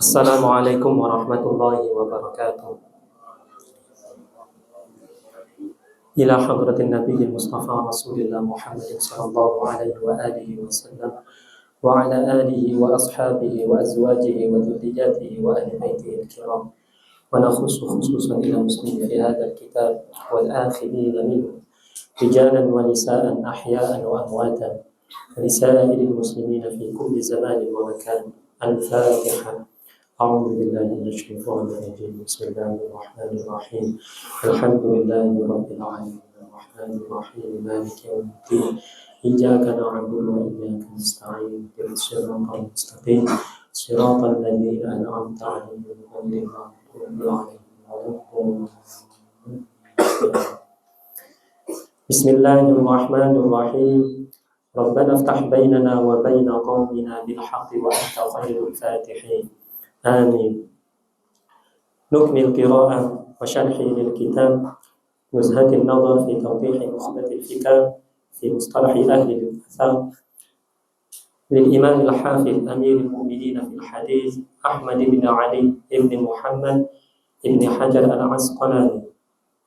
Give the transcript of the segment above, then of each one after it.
Assalamualaikum warahmatullahi wabarakatuh. Ila hadratin Nabi Mustafa Rasulillah Muhammadin sallallahu alaihi wa alihi wasallam wa ala alihi wa ashabihi wa azwajihi wa dhurriyyatihi wa ahli baitihi al-kiram wa nakhussu khususan ila muslimin fi hadzal kitab wal akhirina minhu rijalan wa nisaan ahya'an wa amwatan lisa'iril muslimina fi kulli zamanin wa makan. Al-Fatihah. أعوذ بالله من الشيطان الرجيم بسم الله الرحمن الرحيم الحمد لله رب العالمين الرحمن الرحيم مالك يوم الدين إياك نعبد وإياك نستعين اهدنا الصراط المستقيم صراط الذين أنعمت عليهم غير المغضوب عليهم ولا الضالين. بسم الله الرحمن الرحيم ربنا افتح بيننا وبين قومنا بالحق وأنت خير الفاتحين آمين. نكمل قراءة وشرح للكتاب نزهة النظر في توضيح نخبة الفكر في مصطلح أهل الأثر للإمام الحافظ أمير المؤمنين في الحديث أحمد بن علي بن محمد بن حجر العسقلاني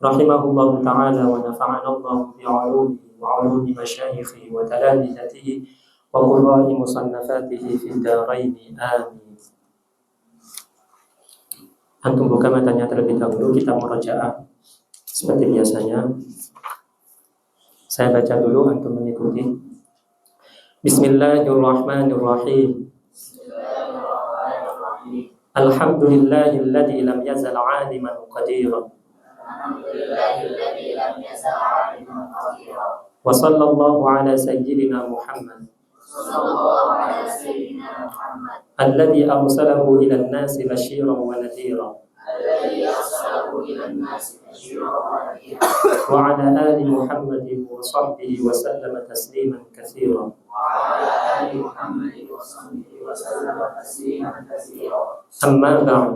رحمه الله تعالى ونفعنا الله بعلومه وعلوم مشايخه وتلامذته وقراء مصنفاته في الدارين آمين. Antum buka matanya terlebih dahulu, kita murajaah seperti biasanya. Saya baca dulu, antum mengikuti. Bismillahirrahmanirrahim. Alhamdulillahilladzi lam yazal 'aliman qadiran. Wa sallallahu ala sayyidina Muhammad. الذي أرسله إلى الناس بشيرا ونذيرا وعلى آل محمد وصحبه وسلم تسليما كثيرا. أما بعد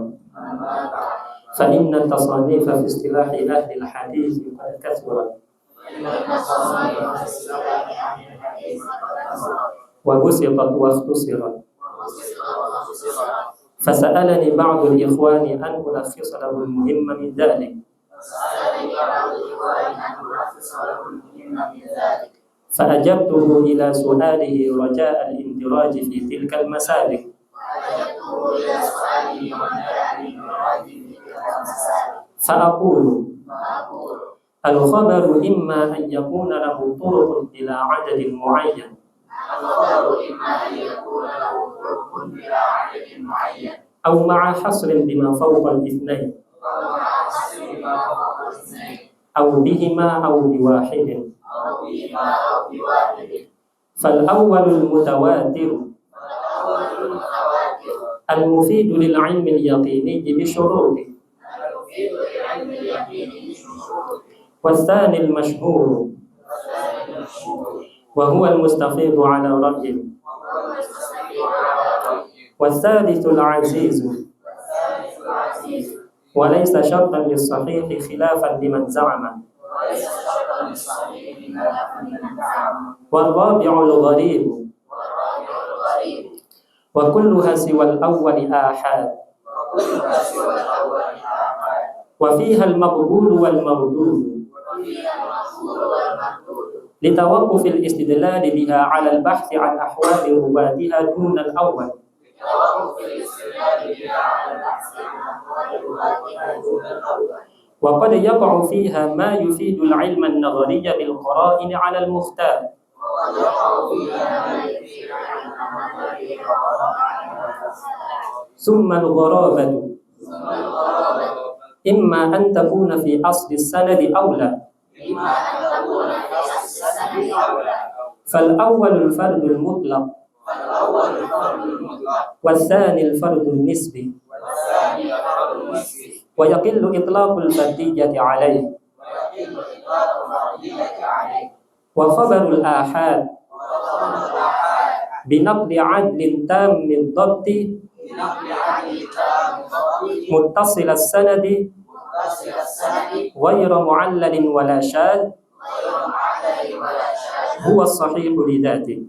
فإن التصانيف في اصطلاح أهل الحديث قد كثرت وبسطت واختصرت. فسألني بعض الإخوان أن ألخص له المهم من ذلك فأجبته إلى سؤاله رجاء الاندراج في تلك المسالك. فأقول الخبر إما أن يكون له طرق إلى عدد معين أو مع حصر بما فوق الاثنين أو بهما أو بواحد. فالأول المتواتر المفيد للعلم اليقيني بشروطه، والثاني المشهور وهو المستفيض على رأيه، والثالث العزيز وليس شرطا للصحيح خلافا لمن زعم، والرابع الغريب وكلها سوى الأول آحاد، وفيها المقبول والمردود لتوقف الاستدلال بها على البحث عن أحوال رواتها دون الأول. وقد يقع فيها ما يفيد العلم النظري بالقرائن على المختار. ثم الغرابة إما أن تكون في أصل السند أولى. فالأول الفرد المطلق والثاني الفرد النسبي ويقل إطلاق الفردية عليه. وخبر الآحاد بنقل عدل تام الضبط متصل السند غير معلل ولا شاذ هو الصحيح لذاته.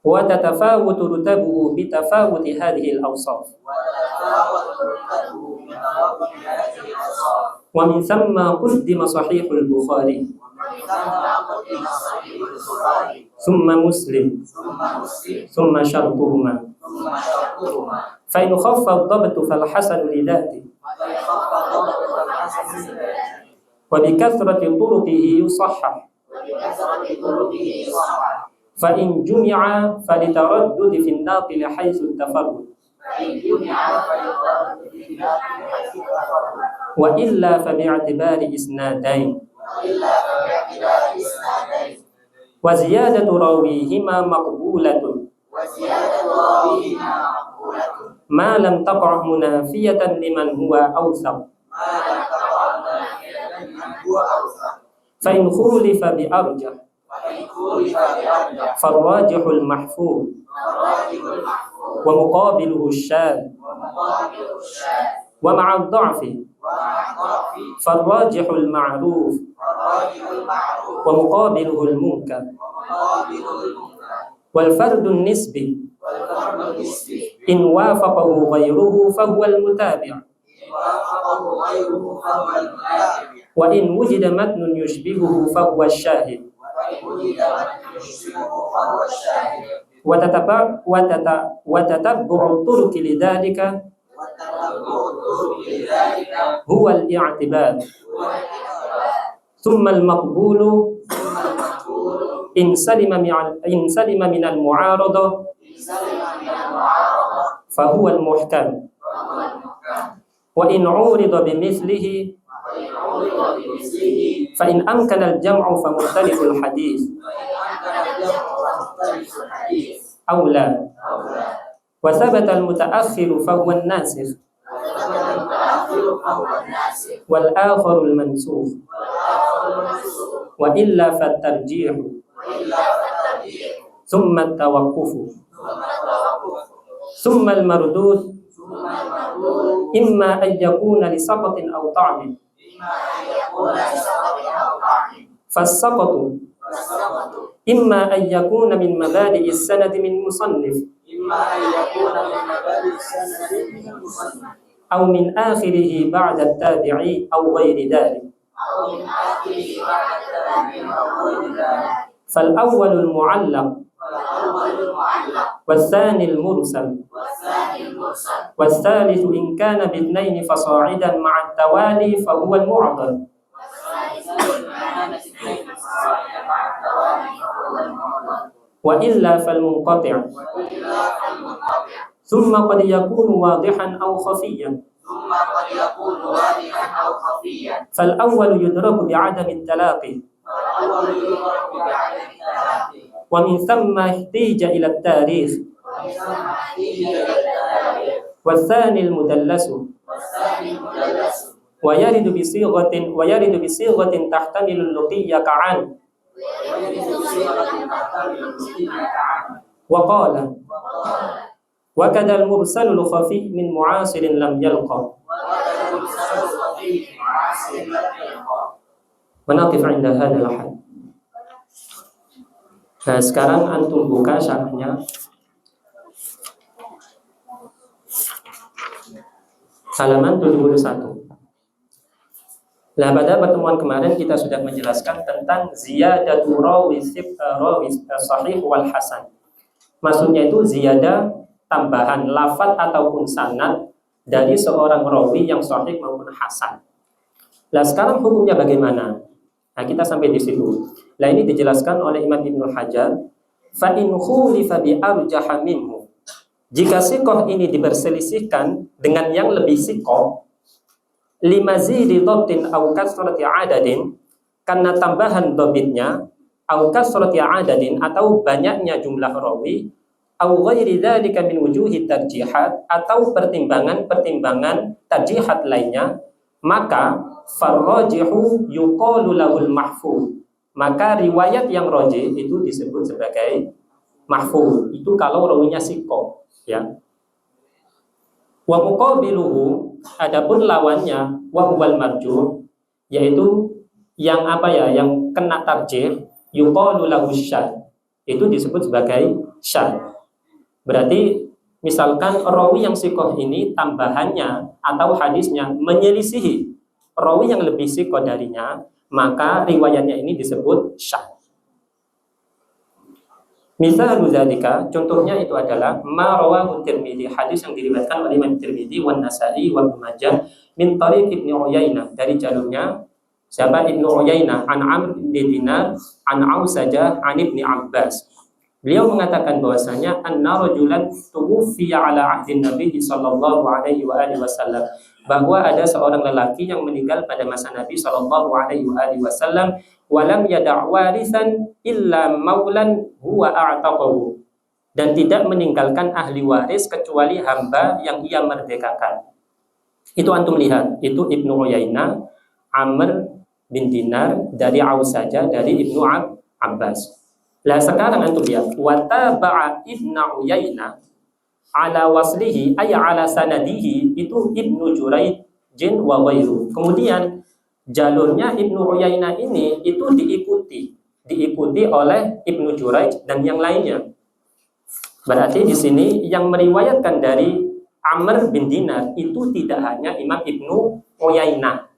wa tatafawutu rutabuhu bitafawuti hadhihi al-awsaf. Wa min thamma quddima sahihul Bukhari thumma Muslim thumma syartuhuma fa in khaffa ad-dabtu fal hasan li dhati wa bi kathrati turuqihi yusahhah fa in jumi'a falitaraddud fi an-naqil haythu at-tafarrud wa illa fa bi'tibari isnadain wa ziyadatu rawihima maqbulatun ma lam taqa' munafiyatan liman huwa awsaq fa in khulifa bi arjah farrajihul mahfuz wa muqabiluhu syadz wa ma'a ad-dha'fi farrajihul ma'ruf wa muqabiluhu al-munkar wal fardun nisbi in wafaqahu ghayruhu fa huwa al-mutabi' wa in wujida matnun yushbihuhu fa huwa ash-shahid wa tatabbu'u turuqi lidzalika huwa al-i'tibar thumma al-maqbulu in salima min al-mu'arada fa huwa al-muhkam wa in 'urida bimithlihi fa in amkana al-jam'u fa mukhtaliful hadith awla wa thabata al-muta'akhkhiru fa huwa an-nasikh wal akharu al-mansukh wa illa fa at-tarjih thumma at-tawaqquf thumma al-mardud imma an yakuna li saqatin aw ta'min fas-saqatu imma an yakuna min mabadi'i as-sanad min musannif aw min akhirih ba'da at-tabi'i aw ghairi dhalik fal awwal al-mu'allaq والثاني المرسل والثالث إن كان باثنين فصاعدا مع التوالي فهو المعضل وإلا فالمنقطع ثم قد يكون واضحا أو خفيا فالأول يدرك بعدم التلاقي ومن ثم احتيج إلى التاريخ والثاني المدلس ويرد بصيغة تحتمل اللقي كعن وقال وكذا المرسل الخفي من معاصر لم يلقى ونقف عند هذا الحد. Nah, sekarang antum buka syarahnya. Halaman 71. Nah, pada pertemuan kemarin kita sudah menjelaskan tentang ziyadatu rawi sahih wal hasan. Maksudnya itu ziyadah tambahan lafaz ataupun sanad dari seorang rawi yang sahih maupun hasan. Nah, sekarang hukumnya bagaimana? Nah, kita sampai di situ. Nah, ini dijelaskan oleh Imam Ibnu Hajar, fa in khulifa bi arjaha minhu. Jika sikoh ini diperselisihkan dengan yang lebih sikoh, limazidi dhabtin aw kasrati adadin, karena tambahan dhabitnya, aw kasrati adadin, atau banyaknya jumlah rawi, aw ghairi dzalika min wujuhi tarjihat, atau pertimbangan tarjihat lainnya, maka farrajihu yuqalu lahul mahfuz. Maka riwayat yang rajih itu disebut sebagai mahfuz. Itu kalau rawinya sikoh, ya. Wa muqabiluhu, adapun lawannya wa huwal marjuh, yaitu yang kena tarjih, yuqalu lahu syadz, itu disebut sebagai syadz. Berarti misalkan rawi yang sikoh ini tambahannya atau hadisnya menyelisihi rawi yang lebih sikoh darinya, maka riwayatnya ini disebut syadz. Misal dzalika, contohnya itu adalah ma rawahu Tirmidzi, hadis yang diriwayatkan oleh Imam Tirmidzi wan Nasa'i wa Ibnu Majah min tariq Ibnu Uyainah, dari jalurnya siapa? Ibnu Uyainah an Amr bin Dinar an Ausajah an Ibni Abbas. Beliau mengatakan bahwasanya anna rajulan tuwfiya ala ahdin Nabi sallallahu alaihi wa alihi wasallam, bahwa ada seorang lelaki yang meninggal pada masa Nabi sallallahu alaihi wa alihi wasallam, walam yada' warisan illa maulan huwa a'taqahu, dan tidak meninggalkan ahli waris kecuali hamba yang ia merdekakan. Itu antum lihat, itu Ibnu Uyainah, Amr bin Dinar dari Ausajah dari Ibnu Abbas. Lah sekarang antum lihat, wa taba'a Ibnu Uyainah ala waslihi ay ala sanadihi, itu Ibnu Jurayj wa ghairu. Kemudian jalurnya Ibnu Uyainah ini itu diikuti oleh Ibnu Jurayj dan yang lainnya. Berarti di sini yang meriwayatkan dari Amr bin Dinar itu tidak hanya Imam Ibnu Uyainah,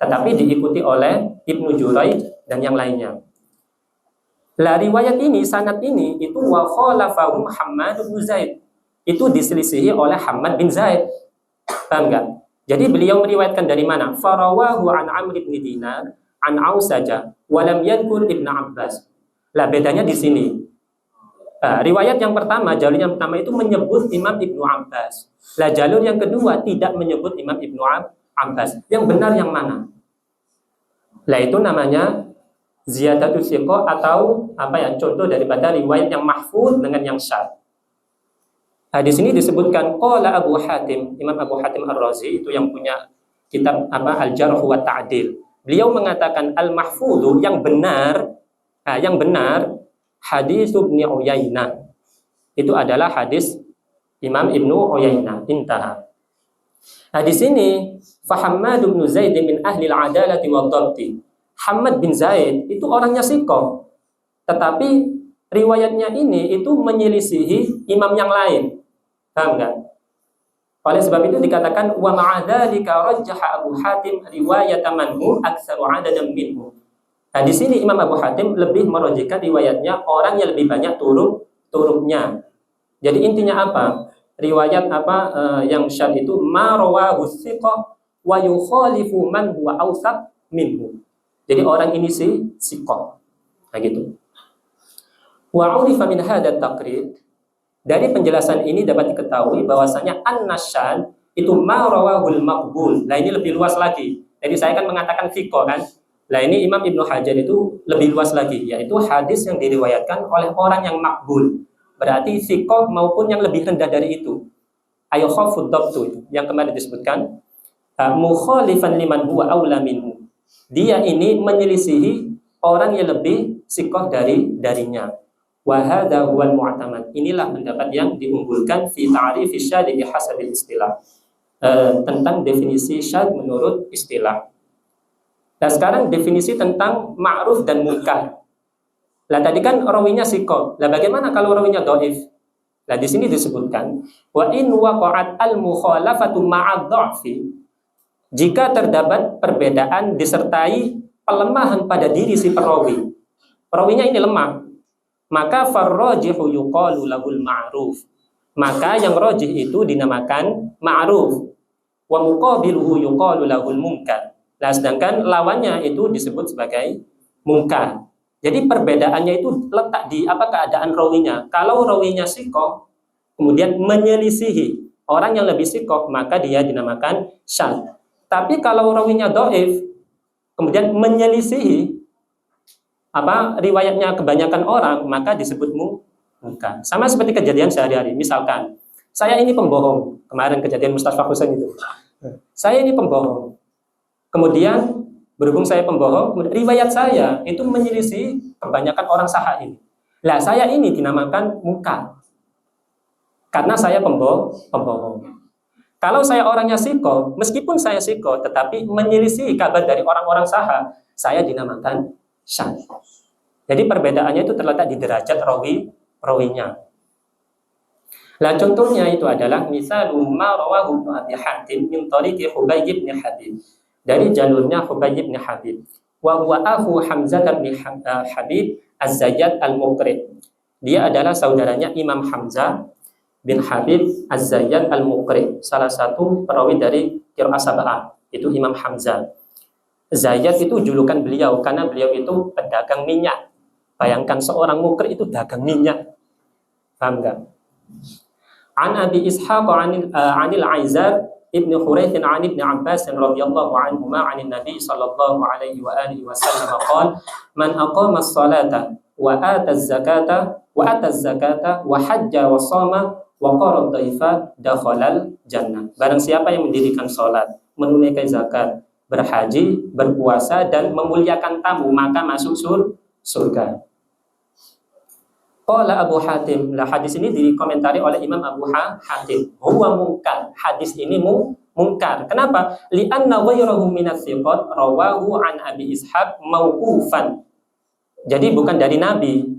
tetapi diikuti oleh Ibnu Jurayj dan yang lainnya. Lah riwayat ini, sanad ini itu wa khalafahu Hammad bin Zaid, itu diselisihi oleh Hammad bin Zaid. Paham enggak? Jadi beliau meriwayatkan dari mana? Farawahu an Amr bin Dinar an Ausajah wa lam yadhkur Ibnu Abbas. Lah bedanya di sini. Riwayat yang pertama, jalur yang pertama itu menyebut Imam Ibnu Abbas. Lah jalur yang kedua tidak menyebut Imam Ibnu Abbas. Yang benar yang mana? Lah itu namanya ziyadatus siqah, atau apa ya, contoh daripada riwayat yang mahfuz dengan yang syadz. Di sini disebutkan qala Abu Hatim, Imam Abu Hatim Ar-Razi itu yang punya kitab Al-Jarh wa Ta'dil. Beliau mengatakan al-mahfudhu, yang benar, hadis Ibnu Uyainah. Itu adalah hadis Imam Ibnu Uyainah. Intaha. Di sini fa Hammad bin Zaid min ahli al-adalati wa dhabti. Hammad bin Zaid itu orangnya siqah, tetapi riwayatnya ini itu menyelisihi imam yang lain. Paham enggak? Oleh sebab itu dikatakan wa ma'adzalika rajjaha Abu Hatim riwayat manhu aktsaru 'adadan minhu. Di sini Imam Abu Hatim lebih merojihkan riwayatnya orang yang lebih banyak turuknya. Jadi intinya apa? Riwayat yang syadz itu ma rawahu thiqah wa yukhalifu man huwa awsaq minhu. Jadi orang ini siqah. Nah gitu. Wa 'urifa min hadha taqrid, dari penjelasan ini dapat diketahui bahwasanya an-nasyad itu ma rawahul maqbul. Nah ini lebih luas lagi. Jadi saya kan mengatakan thiqah kan. Nah ini Imam Ibnu Hajar itu lebih luas lagi, yaitu hadis yang diriwayatkan oleh orang yang makbul. Berarti thiqah maupun yang lebih rendah dari itu. Ayo khafud dabtu itu yang kemarin disebutkan, mukhalifan liman huwa aula minhu. Dia ini menyelisihi orang yang lebih thiqah darinya. Wa hadza huwal mu'tamad. Inilah pendapat yang diunggulkan fi ta'rif syadz bi hasabil istilah. Tentang definisi syadz menurut istilah. Nah sekarang definisi tentang ma'ruf dan munkar. Lah tadi kan rawinya siqah. Lah bagaimana kalau rawinya dhaif? Lah di sini disebutkan wa in waqa'at al-mukhalafatu ma'a dha'fi. Jika terdapat perbedaan disertai pelemahan pada diri si perawi. Perawinya ini lemah. Maka farrajihu yuqalu lahul ma'ruf. Maka yang rajih itu dinamakan ma'ruf. Wa muqabiluhu yuqalu lahul munkar. Nah, sedangkan lawannya itu disebut sebagai munkar. Jadi perbedaannya itu letak di keadaan rawinya. Kalau rawinya siqah, kemudian menyelisihi orang yang lebih siqah, maka dia dinamakan syadz. Tapi kalau rawinya dhaif, kemudian menyelisihi riwayatnya kebanyakan orang, maka disebut munkar. Sama seperti kejadian sehari-hari. Misalkan, saya ini pembohong. Kemarin kejadian Mustafa Husain itu. Saya ini pembohong. Kemudian berhubung saya pembohong, riwayat saya itu menyelisih kebanyakan orang sahih ini. Lah saya ini dinamakan munkar. Karena saya pembohong. Kalau saya orangnya siqah, meskipun saya siqah tetapi menyelisih kabar dari orang-orang sahih, saya dinamakan syadz. Jadi perbedaannya itu terletak di derajat rawinya. Lah contohnya itu adalah misalnya ma rawahu Ibnu Abi Hatim min tariqi Hubayy bin Habib. Dari jalurnya Hubayy bin Habib. Wa huwa akhu Hamzah bin Habib Az-Zayyad Al-Muqri. Dia adalah saudaranya Imam Hamzah bin Habib Az-Zayyad Al-Muqri, salah satu perawi dari Qiraah Sab'ah. Itu Imam Hamzah. Zayyad itu julukan beliau karena beliau itu pedagang minyak. Bayangkan seorang mukri itu dagang minyak. Paham enggak? An Abi Ishaq anil Aizar ibn Hurayth an ibn Abbas radhiyallahu anhuma an Nabi sallallahu alaihi wa alihi wasallam qala man aqama as-salata wa ata az-zakata wa hajja wa shama wa qara ad-dhaifa dakhalal jannah. Barang siapa yang mendirikan salat, menunaikan zakat, berhaji, berpuasa dan memuliakan tamu, maka masuk surga. Qala Abu Hatim, lah hadis ini dikomentari oleh Imam Abu Hatim. Huwa munkar, hadis ini munkar. Kenapa? Li'anna ghayrahu minats thiqat rawahu an Abi Ishaq mauqufan. Jadi bukan dari Nabi.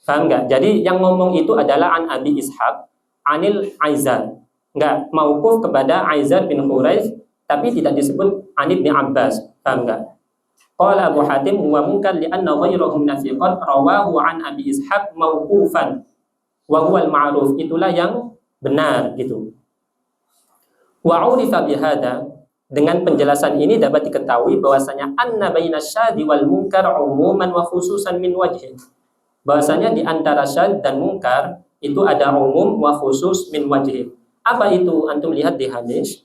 Paham enggak? Jadi yang ngomong itu adalah an Abi Ishaq anil Aizar. Enggak, mauquf kepada Aizar bin Hurayth, tapi tidak disebut an Ibnu Abbas. Paham enggak? Qala Abu Hatim huwa munkar li'anna ghayrahu min thiqat rawahu an Abi Ishaq mauqufan wa huwa al-ma'ruf. Itulah yang benar gitu. Wa 'urifa bihadza, dengan penjelasan ini dapat diketahui bahwasanya anna baina syadzi wal munkar umuman wa khususan min wajhin. Bahwasanya di antara syadz dan munkar itu ada umum wa khusus min wajhin. Apa itu? Antum lihat di hadis.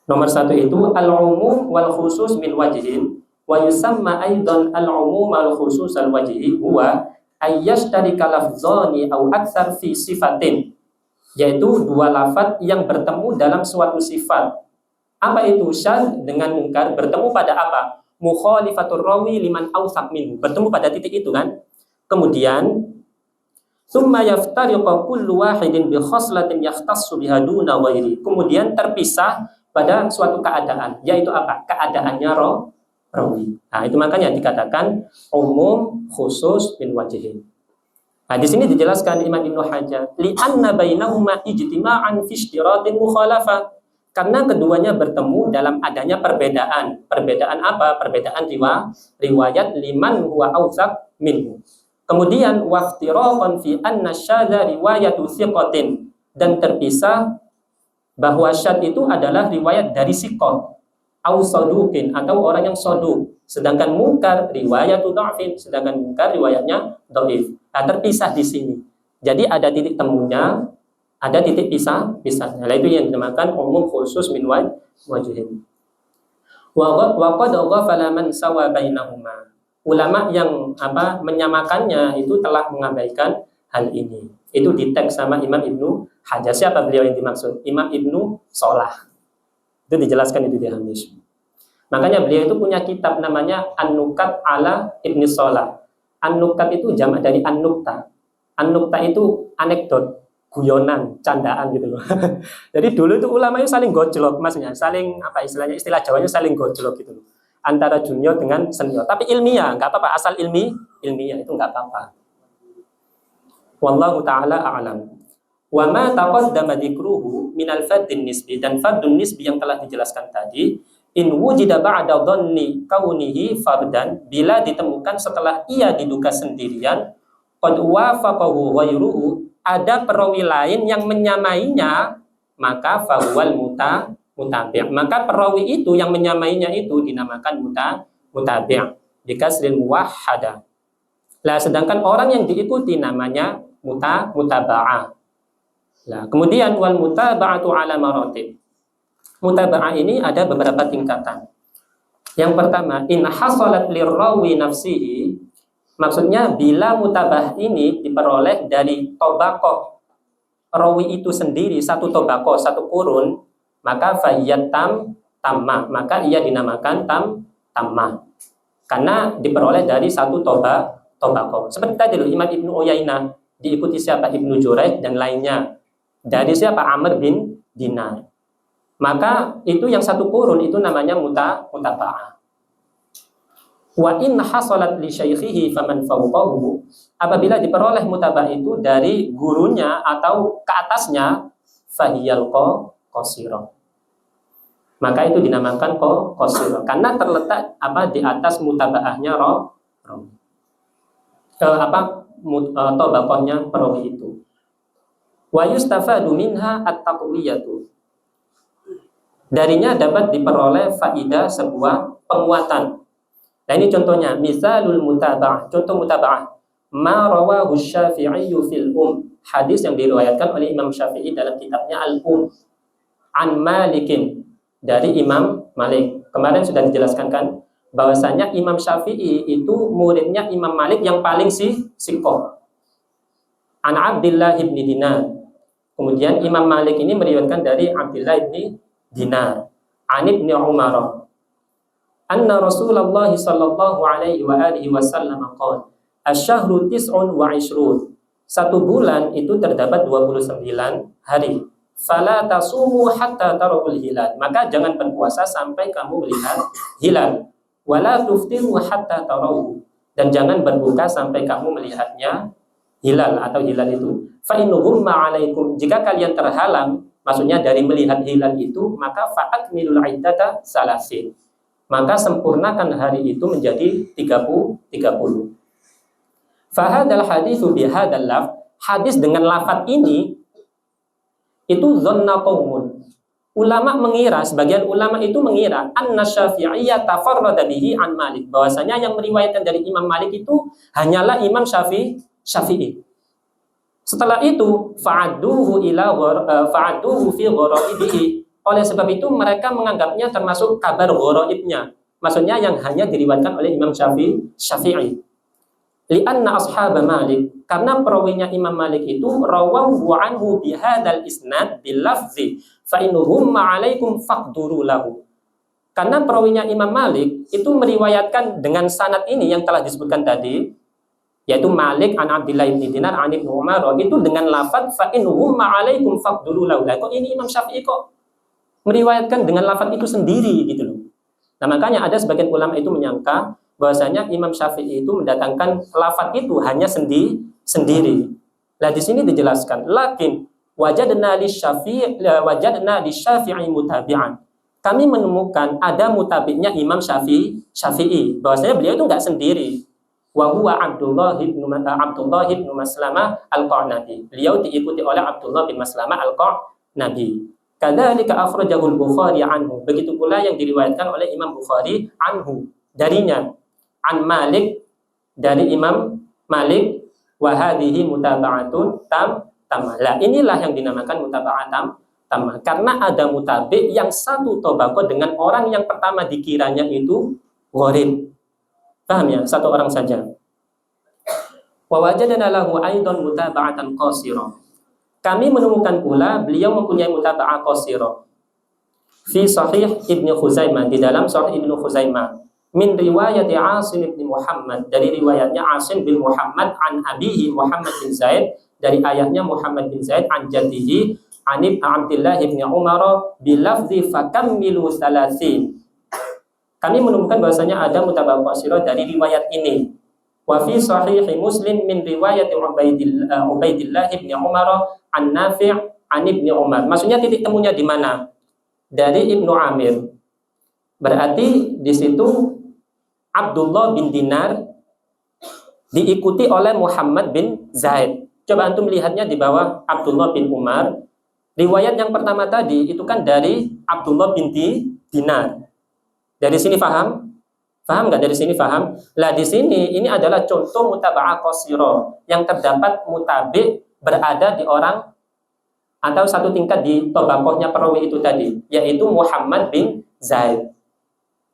Nomor 1 itu al-umum wal khusus min wajhin. Wa yusamma aidan al-umum al-khusus al-wajhi huwa ayyashtarika lafzani aw aktsar fi sifatin, yaitu dua lafaz yang bertemu dalam suatu sifat. Apa itu? Syadz dengan munkar bertemu pada apa? Mukhalifatur rawi liman awsaq minhu, bertemu pada titik itu kan. Kemudian summa yaftariqu kullu wahidin bi khaslatin yahtassu biha duna ghairi, kemudian terpisah pada suatu keadaan, yaitu apa? Keadaannya rawi. Nah, itu makanya dikatakan umum khusus min wajhin. Nah, di sini dijelaskan Imam Ibnu Hajar, li'anna bainahuma ijtima'an fi ishtiratin mukhalafah. Karena keduanya bertemu dalam adanya perbedaan. Perbedaan apa? Perbedaan riwayat liman huwa awsaq minhu. Kemudian waftiraqan fi anna syadza riwayatu thiqatin, dan terpisah bahwa syadz itu adalah riwayat dari thiqah au saduqin, atau orang yang saduk, sedangkan munkar riwayatu dha'fin, sedangkan munkar riwayatnya dhaif. Nah, terpisah di sini. Jadi ada titik temunya, ada titik pisahnya. Itu yang dinamakan umum khusus min wajhin. Wa qad ghafala man sawa bainahuma. Ulama yang menyamakannya itu telah mengabaikan hal ini. Itu di teks sama Imam Ibnu Hajar. Siapa beliau yang dimaksud? Imam Ibnu Shalah. Itu dijelaskan itu di hadis. Makanya beliau itu punya kitab namanya An-Nukat ala Ibnu Shalah. An-Nukat itu jamak dari An-Nukta. An-Nukta itu anekdot, guyonan, candaan gitu loh. Jadi dulu itu ulama itu saling gojlok, maksudnya saling istilah Jawanya saling gojlok gitu loh. Antara junior dengan senior. Tapi ilmiah, nggak apa-apa, asal ilmiah itu nggak apa-apa. Wallahu ta'ala a'lam. Wa ma taqaddama dzikruhu minal fardin nisbi, dan fardun nisbi yang telah dijelaskan tadi, in wujida ba'da dhanni kaunihi fardan, bila ditemukan setelah ia diduga sendirian, qad wafaqahu ghairuhu, ada perawi lain yang menyamainya, maka fahuwal mutabi', maka perawi itu yang menyamainya itu dinamakan mutabi', bikasril muwahhada. Lah sedangkan orang yang diikuti namanya mutaba'ah. Nah, kemudian wal mutaba'atu ala maratib. Mutaba'ah ini ada beberapa tingkatan. Yang pertama, in hasalat lirrawi nafsihi, maksudnya bila mutaba'ah ini diperoleh dari tobaqoh rawi itu sendiri, satu tobaqoh, satu kurun, maka fayyat tammah, maka ia dinamakan tammah. Karena diperoleh dari satu tobaqoh. Seperti tadi loh, Imam Ibnu Uyainah diikuti siapa? Ibnu Jurayj dan lainnya. Dari siapa? Amr bin Dinar. Maka itu yang satu kurun itu namanya mutaba'ah. Wa in hasalat li syaikhihi faman fawqahu, apabila diperoleh mutaba'ah itu dari gurunya atau ke atasnya, fahiyal qasirah, maka itu dinamakan qasirah karena terletak di atas mutaba'ahnya tabaqahnya perawi itu. Wa yustafadu minha at-taqwiyatu, darinya dapat diperoleh faidah sebuah penguatan. Nah ini contohnya, misalul mutaba'ah, contoh mutaba'ah, ma rawahu Syafi'i fil hadis yang diriwayatkan oleh Imam Syafi'i dalam kitabnya Al-Um, an Malikin, dari Imam Malik. Kemarin sudah dijelaskan kan bahwasanya Imam Syafi'i itu muridnya Imam Malik yang paling sikoh. An Abdullah ibn Dinar. Kemudian Imam Malik ini meriwayatkan dari Abdullah ibn Dinar, an ibn Umar, anna Rasulullah sallallahu alaihi wa alihi wasallam qala, asy-syahru tis'un wa 'ishrun, satu bulan itu terdapat 29 hari. Fala tasumu hatta tarawul hilal, maka jangan berpuasa sampai kamu melihat hilal. Wala tuftiru hatta tarawu, dan jangan berbuka sampai kamu melihatnya hilal atau hilal itu. Fa innuhum ma'alaikum, jika kalian terhalang, maksudnya dari melihat hilal itu, maka fa'akmilul iddata salasin, maka sempurnakan hari itu menjadi 30. Fahadal haditsu bihadal laf, hadis dengan lafaz ini itu dhanna qaumun, ulama mengira, sebagian ulama itu mengira anna Syafi'iyya tafarrada bihi an Malik, bahwasanya yang meriwayatkan dari Imam Malik itu hanyalah Imam Syafi'i. Setelah itu fa'adduhu fi ghoraibihi, oleh sebab itu mereka menganggapnya termasuk kabar gharaibnya, maksudnya yang hanya diriwayatkan oleh Imam Syafi'i. Li'anna ashab Malik, karena perawinya Imam Malik itu rawahu anhu bihadzal isnad bil lafzi fa innuhum ma'alaikum faqduru lahu, karena perawinya Imam Malik itu meriwayatkan dengan sanad ini yang telah disebutkan tadi, yaitu Malik an Abdullah bin Dinar an Ibnu Umar, itu dengan lafaz fa innuhum ma'alaikum faqduru lahu. Kok ini Imam Syafi'i kok meriwayatkan dengan lafaz itu sendiri gitu loh. Nah makanya ada sebagian ulama itu menyangka bahwasanya Imam Syafi'i itu mendatangkan lafaz itu hanya sendiri. Nah di sini dijelaskan, lakin wajadna lisyafi'i mutabi'an, kami menemukan ada mutabi'nya Imam Syafi'i, bahwasanya beliau itu enggak sendiri. Wa huwa Abdullah bin Maslamah al-Qa'nabi, beliau diikuti oleh Abdullah bin Maslamah al-Qa'nabi. Kadzalika akhrajahu al-Bukhari anhu, begitu pula yang diriwayatkan oleh Imam Bukhari anhu, darinya, an Malik, dari Imam Malik, wa hadhihi mutaba'atun tamah. Lah inilah yang dinamakan mutaba'at tamah, karena ada mutabi' yang satu tobaqo dengan orang yang pertama dikiranya itu gharib. Paham ya? Satu orang saja. Wa wajadna lahu aidan mutaba'atan qasirah, kami menemukan pula beliau mempunyai mutaba'ah qasirah fi sahih Ibnu Khuzaimah, di dalam sahih Ibnu Khuzaimah, min riwayat Asim bin Muhammad, dari riwayatnya Asim bin Muhammad an abihi Muhammad bin Zaid, dari ayahnya Muhammad bin Zaid, an jaddihi an Abdullah bin Umar bilafzi fakammilu salasin. Kami menemukan bahwasanya ada mutaba'ah qasirah dari riwayat ini. Wa fi sahih Muslim min riwayat Ubaidillah bin Umar an Nafi' an Ibnu Umar. Maksudnya titik temunya di mana? Dari Ibnu Amir. Berarti di situ Abdullah bin Dinar diikuti oleh Muhammad bin Zaid. Coba antum lihatnya di bawah Abdullah bin Umar. Riwayat yang pertama tadi itu kan dari Abdullah bin Dinar. Dari sini paham? Paham nggak dari sini paham? Lah di sini ini adalah contoh mutaba'ah qasirah yang terdapat mutabi' berada di orang atau satu tingkat di tobaqohnya perawi itu tadi, yaitu Muhammad bin Zaid.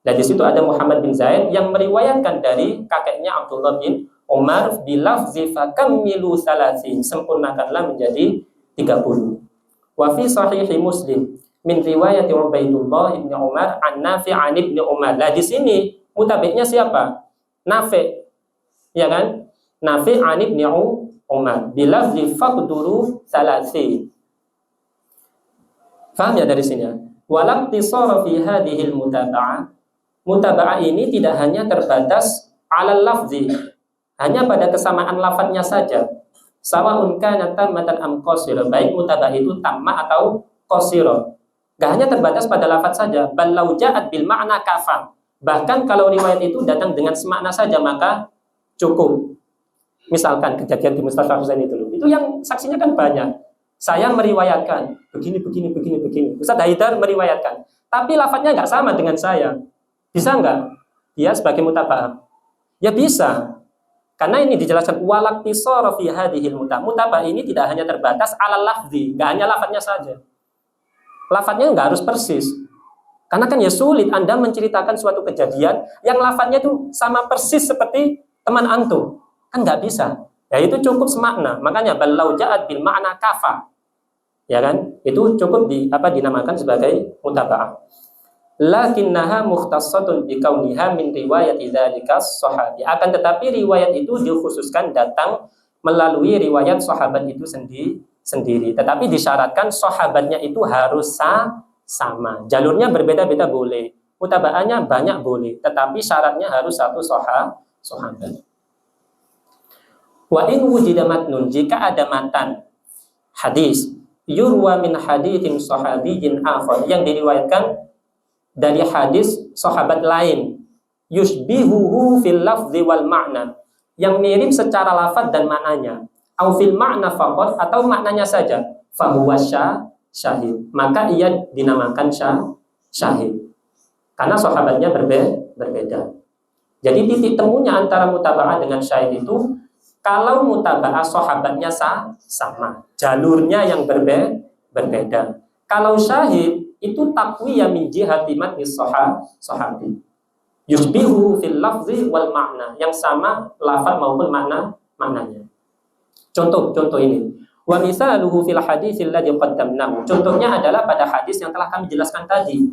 Dan di situ ada Muhammad bin Zaid yang meriwayatkan dari kakeknya Abdullah bin Umar bilafzi fakammilu salasin, sempurnakanlah menjadi 30. Wa fi sahih Muslim min riwayat Ubaidullah bin Umar an Nafi' an Ibnu Umar. Lah di sini mutabi'nya siapa? Nafi', ya kan? Nafi' an Ibnu Umar bilafzi faqduru salasin. Faham ya dari sini? Walam tisara fi hadhil mutaba'ah, mutaba'ah ini tidak hanya terbatas alal lafzi, hanya pada kesamaan lafadznya saja. Sawa'un kana tammatan am qasira, baik mutaba'ah itu tamma atau qasira. Gak hanya terbatas pada lafadz saja, bal lau ja'at bil ma'na kafa. Bahkan kalau riwayat itu datang dengan semakna saja maka cukup. Misalkan kejadian di Mustafa Husain itu yang saksinya kan banyak. Saya meriwayatkan begini. Ustaz Haidar meriwayatkan, tapi lafadznya nggak sama dengan saya. Bisa nggak dia sebagai mutaba'ah? Ya bisa. Karena ini dijelaskan walak tisara fi hadhil mutaba'ah ini tidak hanya terbatas ala lafzi, nggak hanya lafadznya saja. Lafadznya nggak harus persis. Karena kan ya sulit Anda menceritakan suatu kejadian yang lafadznya itu sama persis seperti teman antum. Kan nggak bisa. Ya itu cukup semakna. Makanya balau ja'at bil ma'na kafa. Ya kan? Itu cukup dinamakan sebagai mutaba'ah. Lakinnaha mukhtassatun bi kauniha min riwayati dzalika sahabi. Akan tetapi riwayat itu dikhususkan datang melalui riwayat sahabat itu sendiri. Tetapi disyaratkan sahabatnya itu harus sama. Jalurnya berbeda-beda boleh. Mutaba'ahnya banyak boleh. Tetapi syaratnya harus satu sahabat. Wa in wujida matnun, jika ada matan hadis yurwa min haditsin sahabiyyin akhar, yang diriwayatkan dari hadis sahabat lain, yushbihuhu fil lafzi wal ma'na, yang mirip secara lafaz dan maknanya, au fil ma'na faqat, atau maknanya saja, fahuwa syahid, maka ia dinamakan syahid karena sahabatnya berbeda. Jadi titik temunya antara mutaba'ah dengan syahid itu kalau mutaba'ah sahabatnya sama, jalurnya yang berbeda. Kalau syahid itu taqwiyah min jihati matni sahabi. Yusbihu fil lafzi wal makna, yang sama lafaz maupun maknanya. Contoh ini. Wa misaluhu fil haditsil ladzi qaddamnahu. Contohnya adalah pada hadis yang telah kami jelaskan tadi,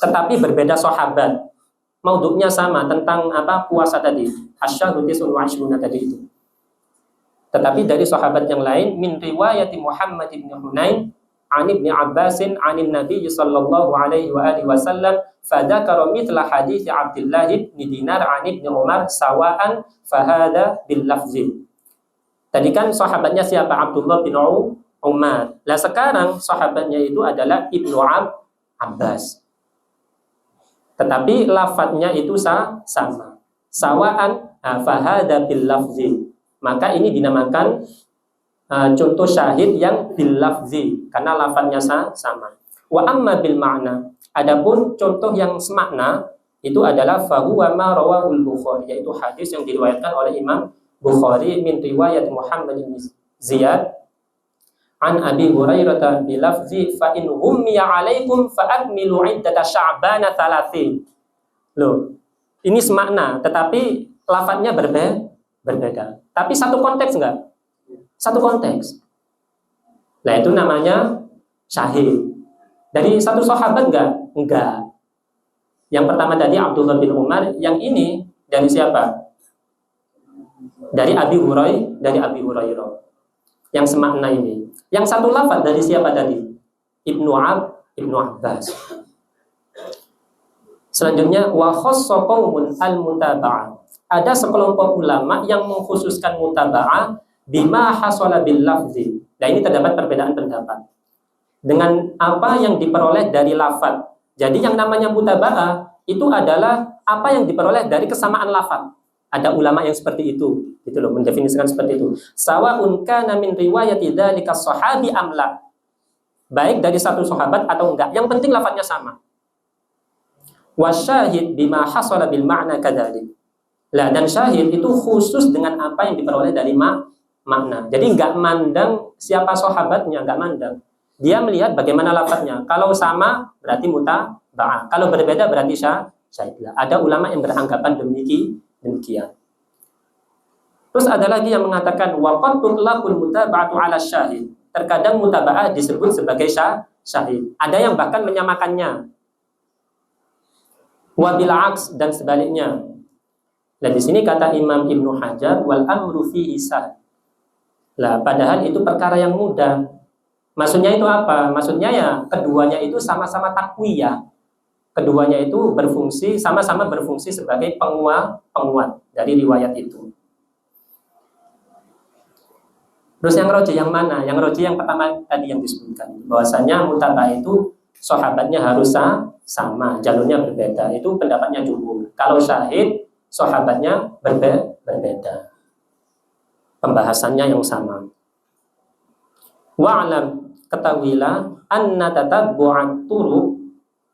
tetapi berbeda sahabat. Maudhu'nya sama tentang puasa tadi. Asyhadu tisun wa ashruna tadi itu. Tetapi dari sahabat yang lain, min riwayati Muhammad bin Hunain an Ibnu Abbasin anin Nabi sallallahu alaihi wa alihi wasallam fadzakara mithla hadits Abdullah bin Dinar an Ibnu Umar sawaan fahada bil lafzi. Tadi kan sahabatnya siapa? Abdullah bin Umar. Nah sekarang sahabatnya itu adalah Ibnu Abbas. Tetapi lafadznya itu sama. Sawaan fahada bil lafzi. Maka ini dinamakan contoh syahid yang bil lafzi karena lafadznya sama. Wa amma bil ma'na, adapun contoh yang semakna itu adalah fahuwa ma rawahul Bukhari, yaitu hadis yang diriwayatkan oleh Imam Bukhari min riwayat Muhammad bin Ziyad an Abi Hurairah bil lafzi fa in hummiya alaikum fa akmilu iddata sya'bana 30. Loh, ini semakna tetapi lafadznya berbeda. Tapi satu konteks enggak? Satu konteks. Nah itu namanya syahid. Dari satu sahabat enggak. Yang pertama tadi Abdullah bin Umar, yang ini dari siapa? Dari Abi Hurairah. Yang semakna ini. Yang satu lafaz dari siapa tadi? Ibnu Abbas. Selanjutnya wa khassa qaumun al-mutaba'ah. Ada sekelompok ulama yang mengkhususkan mutaba'ah bima hasala bil lafzi. Nah ini terdapat perbedaan pendapat dengan apa yang diperoleh dari lafaz. Jadi yang namanya mutaba'ah itu adalah apa yang diperoleh dari kesamaan lafaz. Ada ulama yang seperti itu, gitu loh, mendefinisikan seperti itu. Sawa'un kana min riwayati dzalika sahabi amla. Baik dari satu sahabat atau enggak, yang penting lafaznya sama. Wasyahid bima hasala bil ma'na kadzalik. Lah dan syahid itu khusus dengan apa yang diperoleh dari makna. Jadi enggak mandang siapa sahabatnya, enggak mandang. Dia melihat bagaimana lafaznya. Kalau sama berarti mutaba'ah. Kalau berbeda berarti syahid. Ada ulama yang beranggapan demikian. Terus ada lagi yang mengatakan waqad tutlaqul mutaba'atu 'ala syahid. Terkadang mutaba'ah disebut sebagai syahid. Ada yang bahkan menyamakannya. Wa bil 'aks, dan sebaliknya. Nah di sini kata Imam Ibnu Hajar wal amru fihi sah. Lah padahal itu perkara yang mudah. Maksudnya itu apa? Maksudnya ya keduanya itu sama-sama takwiyah. Keduanya itu sama-sama berfungsi sebagai penguat dari riwayat itu. Terus yang roji yang mana? Yang roji yang pertama tadi yang disebutkan, bahwasanya mutabah itu sahabatnya harus sama, jalurnya berbeda. Itu pendapatnya jumhur. Kalau syahid, sahabatnya berbeda. Pembahasannya yang sama. Wa'lam, ketahuilah anna tatabbu'at turuq,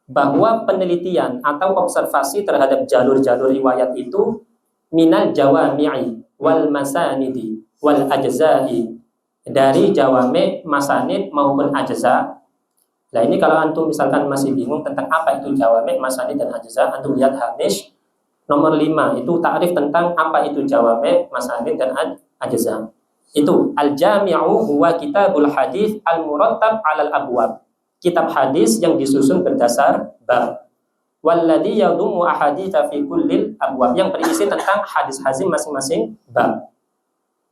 bahwa penelitian atau observasi terhadap jalur-jalur riwayat itu minal jawami'i wal masanidi wal ajza'i, dari jawami', masanid maupun ajza'. Nah ini kalau antum misalkan masih bingung tentang apa itu jawami', masanid dan ajza', antum lihat hamish nomor 5, itu ta'rif tentang apa itu jawami', masanid dan ajza'. Itu al-jami'u huwa kitabul hadis al-murattab 'alal abwab, kitab hadis yang disusun berdasar bab. Walladhi yadumu ahaditsa fi kullil abwab, yang berisi tentang hadis-hadis masing-masing bab.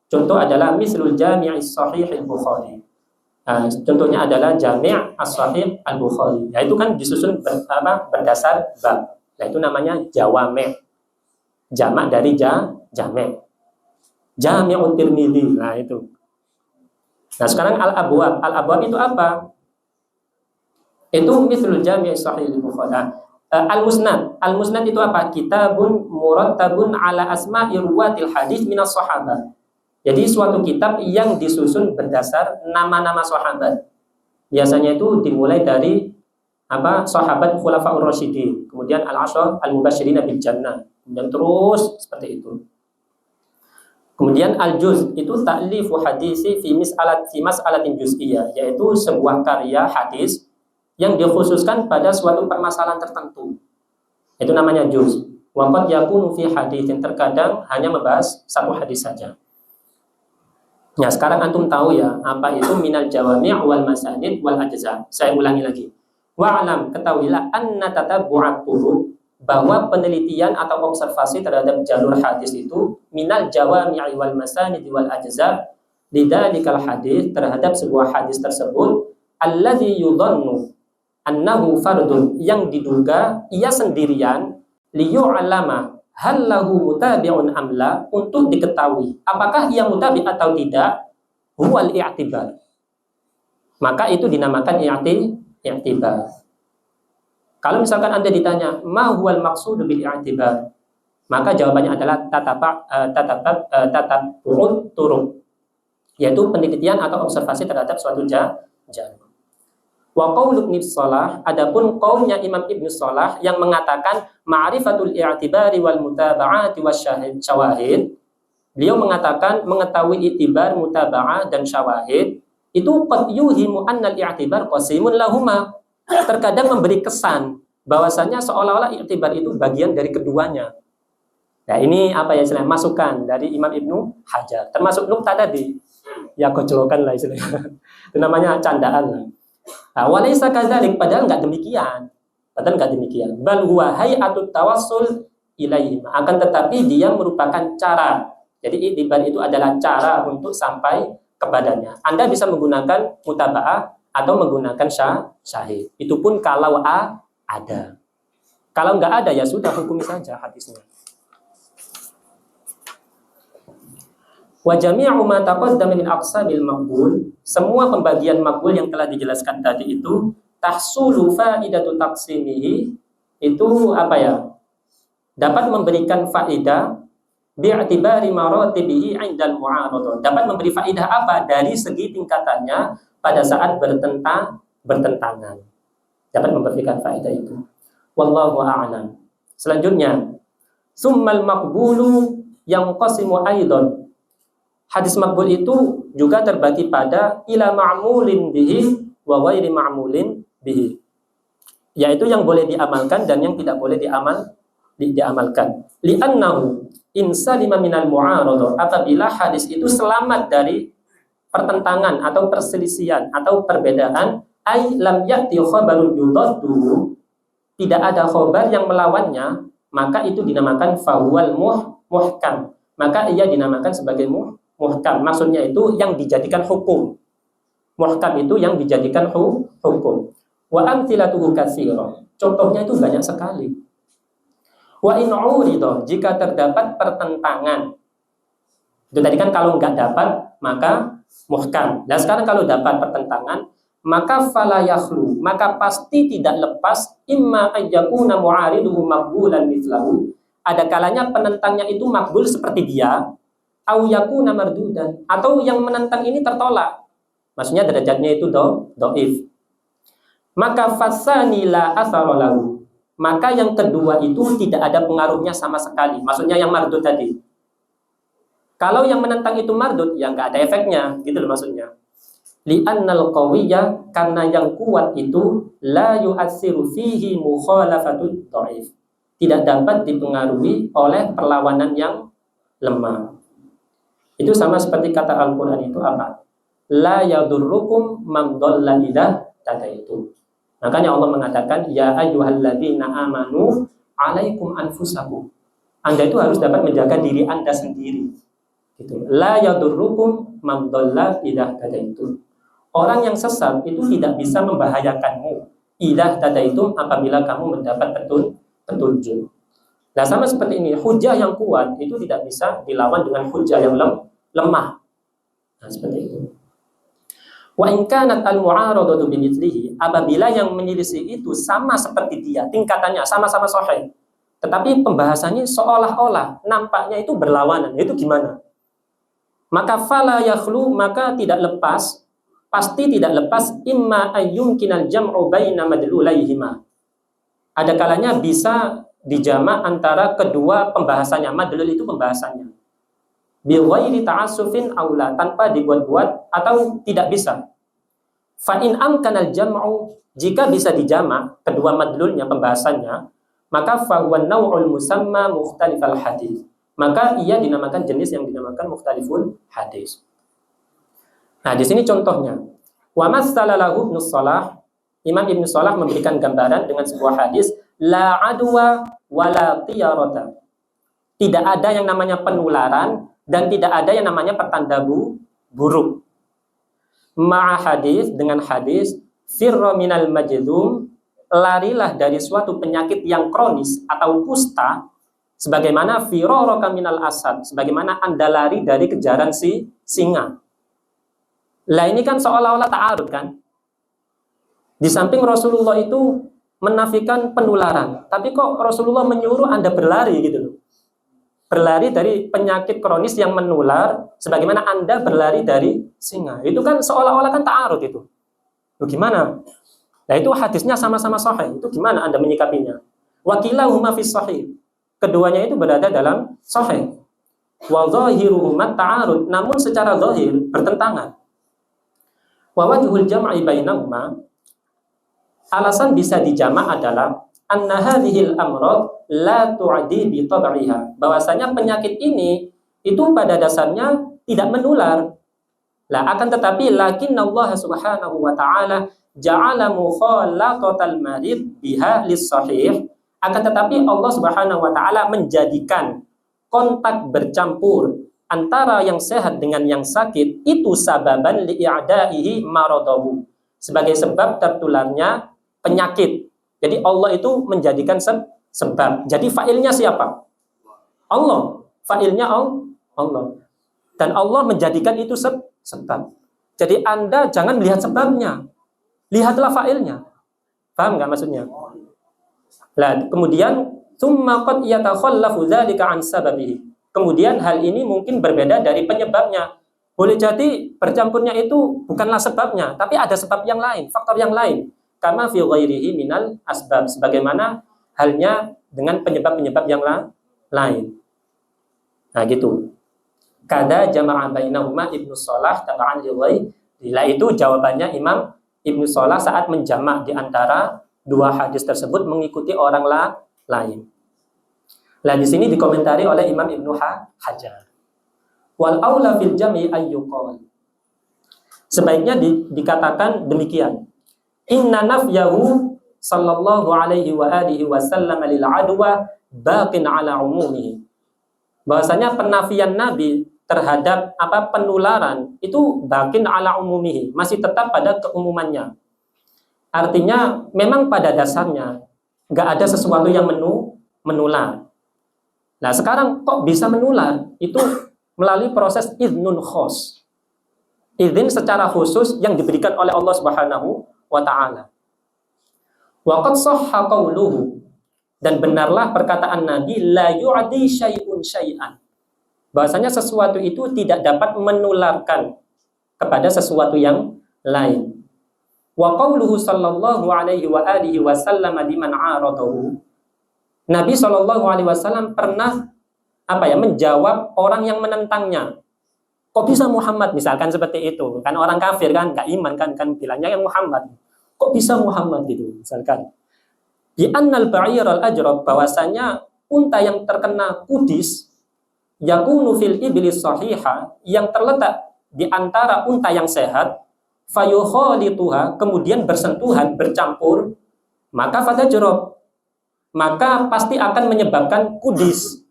Contoh adalah mislul jami' as-sahih al-Bukhari. Nah, contohnya adalah jami' as-sahih al-Bukhari. Ya, itu kan disusun berdasar bab. Nah, itu namanya jawami'. Jamak dari jami'. Jami'ut Tirmidzi. Nah, itu. Nah, sekarang al-abwab. Al-abwab itu apa? Itu mislul jami' sahih al-Bukhari. Al-musnad. Al-musnad itu apa? Kitabun murattabun ala asma'i ruwatil hadis minas sahabat. Jadi suatu kitab yang disusun berdasar nama-nama sahabat. Biasanya itu dimulai dari sahabat khulafaur rasyidin, kemudian al-ashar al-mubasysyirina bil jannah, dan terus seperti itu. Kemudian al-juz itu ta'lifu hadisi fi mas'alatin juz'iyah, yaitu sebuah karya hadis yang dikhususkan pada suatu permasalahan tertentu. Itu namanya juz. Wa qad yakunu fi haditsin, terkadang hanya membahas satu hadis saja. Nah, sekarang antum tahu ya apa itu minal jawami' wal masanid wal ajza'. Saya ulangi lagi. Wa'lam, ketahuilah anna tatabbu'at turuq, bahwa penelitian atau observasi terhadap jalur hadis itu minal jawami' wal masanid wal ajza', lidzalikal hadis, terhadap sebuah hadis tersebut, alladzi yudhannu annahu fardun, yang diduga ia sendirian, liyu'lama hal lahu mutabi'un amla, untuk diketahui apakah ia mutabi' atau tidak, huwal i'tibar, maka itu dinamakan i'tibar. Kalau misalkan Anda ditanya ma huwal maqsudu bil i'tibar, maka jawabannya adalah tatabbu'ut turuq, yaitu penelitian atau observasi terhadap suatu jalur. Wa qaul Ibnu Shalah, adapun qaulnya Imam Ibnu Shalah yang mengatakan ma'rifatul i'tibari wal mutaba'ati wasyawahid, beliau mengatakan mengetahui i'tibar, mutaba'ah dan syawahid itu qad yuhimu annal i'tibar qasimun lahuma, terkadang memberi kesan bahwasanya seolah-olah i'tibar itu bagian dari keduanya. Nah, ini apa ya istilahnya, masukan dari Imam Ibnu Hajar, termasuk nukta tadi ya, gojlokan lah istilahnya. Itu namanya candaan lah. Nah, walaysa kadzalik, padahal enggak demikian. Bal huwa hay'atut tawassul ilaihi, akan tetapi dia merupakan cara. Jadi i'tibar itu adalah cara untuk sampai kepadanya. Anda bisa menggunakan mutaba'ah atau menggunakan syahid. Itu pun kalau ada. Kalau enggak ada ya sudah, hukumi saja hadisnya. Wa jami'u ma taqaddama min aqsamil maqbul, semua pembagian maqbul yang telah dijelaskan tadi itu tahsulu faidatu taqsimihi, itu apa ya? Dapat memberikan faedah bi'tibari maratibihi 'indal mu'aradah. Dapat memberi faedah apa? Dari segi tingkatannya pada saat bertentangan. Dapat memberikan faedah itu. Wallahu a'lam. Selanjutnya, summal maqbulu yanqasimu aidan. Hadis maqbul itu juga terbagi pada ila ma'mulin bihi wa ghairi ma'mulin bihi, yaitu yang boleh diamalkan dan yang tidak boleh diamalkan. Li'annahu in salima minal mu'aradah, apabila hadis itu selamat dari pertentangan atau perselisihan atau perbedaan, ay lam ya'ti khabarun yudaddu, tidak ada khabar yang melawannya, maka itu dinamakan fahuwal muhkam, maka ia dinamakan sebagai muhkam. Maksudnya itu yang dijadikan hukum. Muhkam itu yang dijadikan hukum. Wa amthilatuhu katsira. Contohnya itu banyak sekali. Wa in urido, jika terdapat pertentangan. Itu tadi kan kalau nggak dapat maka muhkam. Dan sekarang kalau dapat pertentangan maka fala yakhlu, maka pasti tidak lepas imma ayyakuna mu'ariduhu maqbulan mithlahu. Ada kalanya penentangnya itu makbul seperti dia, au yakuna mardudan, atau yang menentang ini tertolak. Maksudnya derajatnya itu dhaif. Maka fasani la athara lahu, maka yang kedua itu tidak ada pengaruhnya sama sekali. Maksudnya yang mardud tadi. Kalau yang menentang itu mardud, ya nggak ada efeknya, gitu loh maksudnya. Li'annal qawiyya, karena yang kuat itu la yu'assiru fihi mukhalafatud dhaif, tidak dapat dipengaruhi oleh perlawanan yang lemah. Itu sama seperti kata Al-Qur'an itu apa? La yadurrukum man dhalla idza tadaitum. Makanya Allah mengatakan ya ayyuhalladzina amanu alaikum anfusakum. Anda itu harus dapat menjaga diri Anda sendiri. Gitu. La yadurrukum man dhalla idza tadaitum. Orang yang sesat itu tidak bisa membahayakanmu idza tadaitum, apabila kamu mendapat petunjuk. Nah, sama seperti ini, hujah yang kuat itu tidak bisa dilawan dengan hujah yang lemah. Nah, seperti itu. Wa in kanat al-mu'aradatu bimithlihi, apabila yang menyelisih itu sama seperti dia, tingkatannya sama-sama sahih, tetapi pembahasannya seolah-olah nampaknya itu berlawanan, itu gimana? Maka fala yakhlu, maka tidak lepas, pasti tidak lepas imma ayyumkinal jam'u baina madlulaihima. Ada kalanya bisa dijamak antara kedua pembahasannya. Madlul itu pembahasannya. Bi ghairi ta'assufin aula, tanpa dibuat-buat atau tidak bisa. Fa in amkanal jam'u, jika bisa dijamak kedua madlulnya pembahasannya, maka fa huwa naw'ul musamma mukhtalifal hadis. Maka ia dinamakan jenis yang dinamakan mukhtaliful hadis. Nah, di sini contohnya. Wa massalalahu Ibnu Shalah, Imam Ibnu Shalah memberikan gambaran dengan sebuah hadis, la adwa wala tiyarata. Tidak ada yang namanya penularan dan tidak ada yang namanya pertanda buruk. Ma'a hadis, dengan hadis firra minal majdum, larilah dari suatu penyakit yang kronis atau kusta, sebagaimana firaraka minal asad, sebagaimana Anda lari dari kejaran si singa. Lah ini kan seolah-olah ta'arud kan? Di samping Rasulullah itu menafikan penularan, tapi kok Rasulullah menyuruh Anda berlari gitu loh. Berlari dari penyakit kronis yang menular, sebagaimana Anda berlari dari singa. Itu kan seolah-olah kan ta'arud itu. Loh gimana? Nah itu hadisnya sama-sama sahih. Itu gimana Anda menyikapinya? Wakilahuma fis sahih. Keduanya itu berada dalam sahih. Wa zahiruhuma ta'arud, namun secara zahir bertentangan. Wa wajhul jam'i bainahuma, alasan bisa dijamak adalah anna hadhil amrad la tu'di bi tab'iha, bahwasanya penyakit ini itu pada dasarnya tidak menular. Lah akan tetapi lakinnallaha subhanahu wa ta'ala ja'ala mukhalaqatal marid biha lis-sahih, akan tetapi Allah subhanahu wa ta'ala menjadikan kontak bercampur antara yang sehat dengan yang sakit itu sababan li'a'da'ihi maradahu, sebagai sebab tertularnya penyakit. Jadi Allah itu menjadikan sebab. Jadi fa'ilnya siapa? Allah. Fa'ilnya Allah. Dan Allah menjadikan itu sebab. Jadi Anda jangan melihat sebabnya. Lihatlah fa'ilnya. Paham nggak maksudnya? Nah, kemudian tsumma qad yatakhallafu dzalika an sababihi. Kemudian hal ini mungkin berbeda dari penyebabnya. Boleh jadi bercampurnya itu bukanlah sebabnya, tapi ada sebab yang lain, faktor yang lain. Karena fi ghairihi minal asbab, sebagaimana halnya dengan penyebab-penyebab yang lain. Nah, gitu. Kada jama'a bainahuma Ibnu Shalah tab'an li ghairi. Itu jawabannya Imam Ibnu Shalah saat menjamak di antara dua hadis tersebut mengikuti orang lain. Nah, di sini dikomentari oleh Imam Ibnu Hajar. Wal aula fil jam'i ayyuqal. Sebaiknya dikatakan demikian. Inna nafyahu sallallahu alaihi wa alihi wasallam lil adwa baqin ala umumihi. Bahwasanya penafian Nabi terhadap penularan itu baqin ala umumihi, masih tetap pada keumumannya. Artinya memang pada dasarnya nggak ada sesuatu yang menular. Nah sekarang kok bisa menular? Itu melalui proses idnun khos, izin secara khusus yang diberikan oleh Allah Subhanahu wa taala. Wa qad shahha qauluhu, dan benarlah perkataan Nabi, la yu'di syai'un syai'an, bahwasanya sesuatu itu tidak dapat menularkan kepada sesuatu yang lain. Wa qauluhu sallallahu alaihi wa alihi wasallam liman 'aradahu, Nabi sallallahu alaihi wasallam pernah menjawab orang yang menentangnya. Kok bisa Muhammad, misalkan seperti itu kan, orang kafir kan, nggak iman kan bilangnya yang Muhammad, kok bisa Muhammad gitu misalkan. Bi annal ba'ir al ajrab, bahwasanya unta yang terkena kudis, yakunu fil iblis sahiha, yang terletak di antara unta yang sehat, fayukhalituha, kemudian bersentuhan, bercampur, maka fatajrab, maka pasti akan menyebabkan kudis.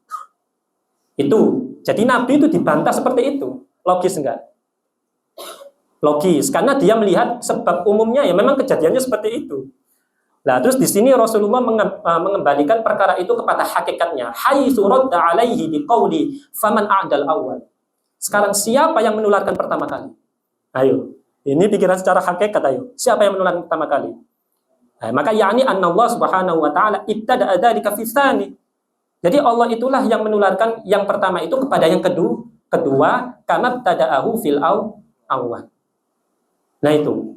Itu jadi Nabi itu dibantah seperti itu. Logis enggak? Logis, karena dia melihat sebab umumnya ya memang kejadiannya seperti itu. Nah, terus di sini Rasulullah mengembalikan perkara itu kepada hakikatnya. Haitsu radda alaihi biqauli faman a'dal awal. Sekarang siapa yang menularkan pertama kali? Ayo, ini pikiran secara hakikat, ayo. Siapa yang menularkan pertama kali? Nah, maka yakni Allah Subhanahu wa taala ibtada'a dzalika fi tsani. Jadi Allah itulah yang menularkan yang pertama itu kepada yang kedua karena tada'ahu fil awwal. Nah itu.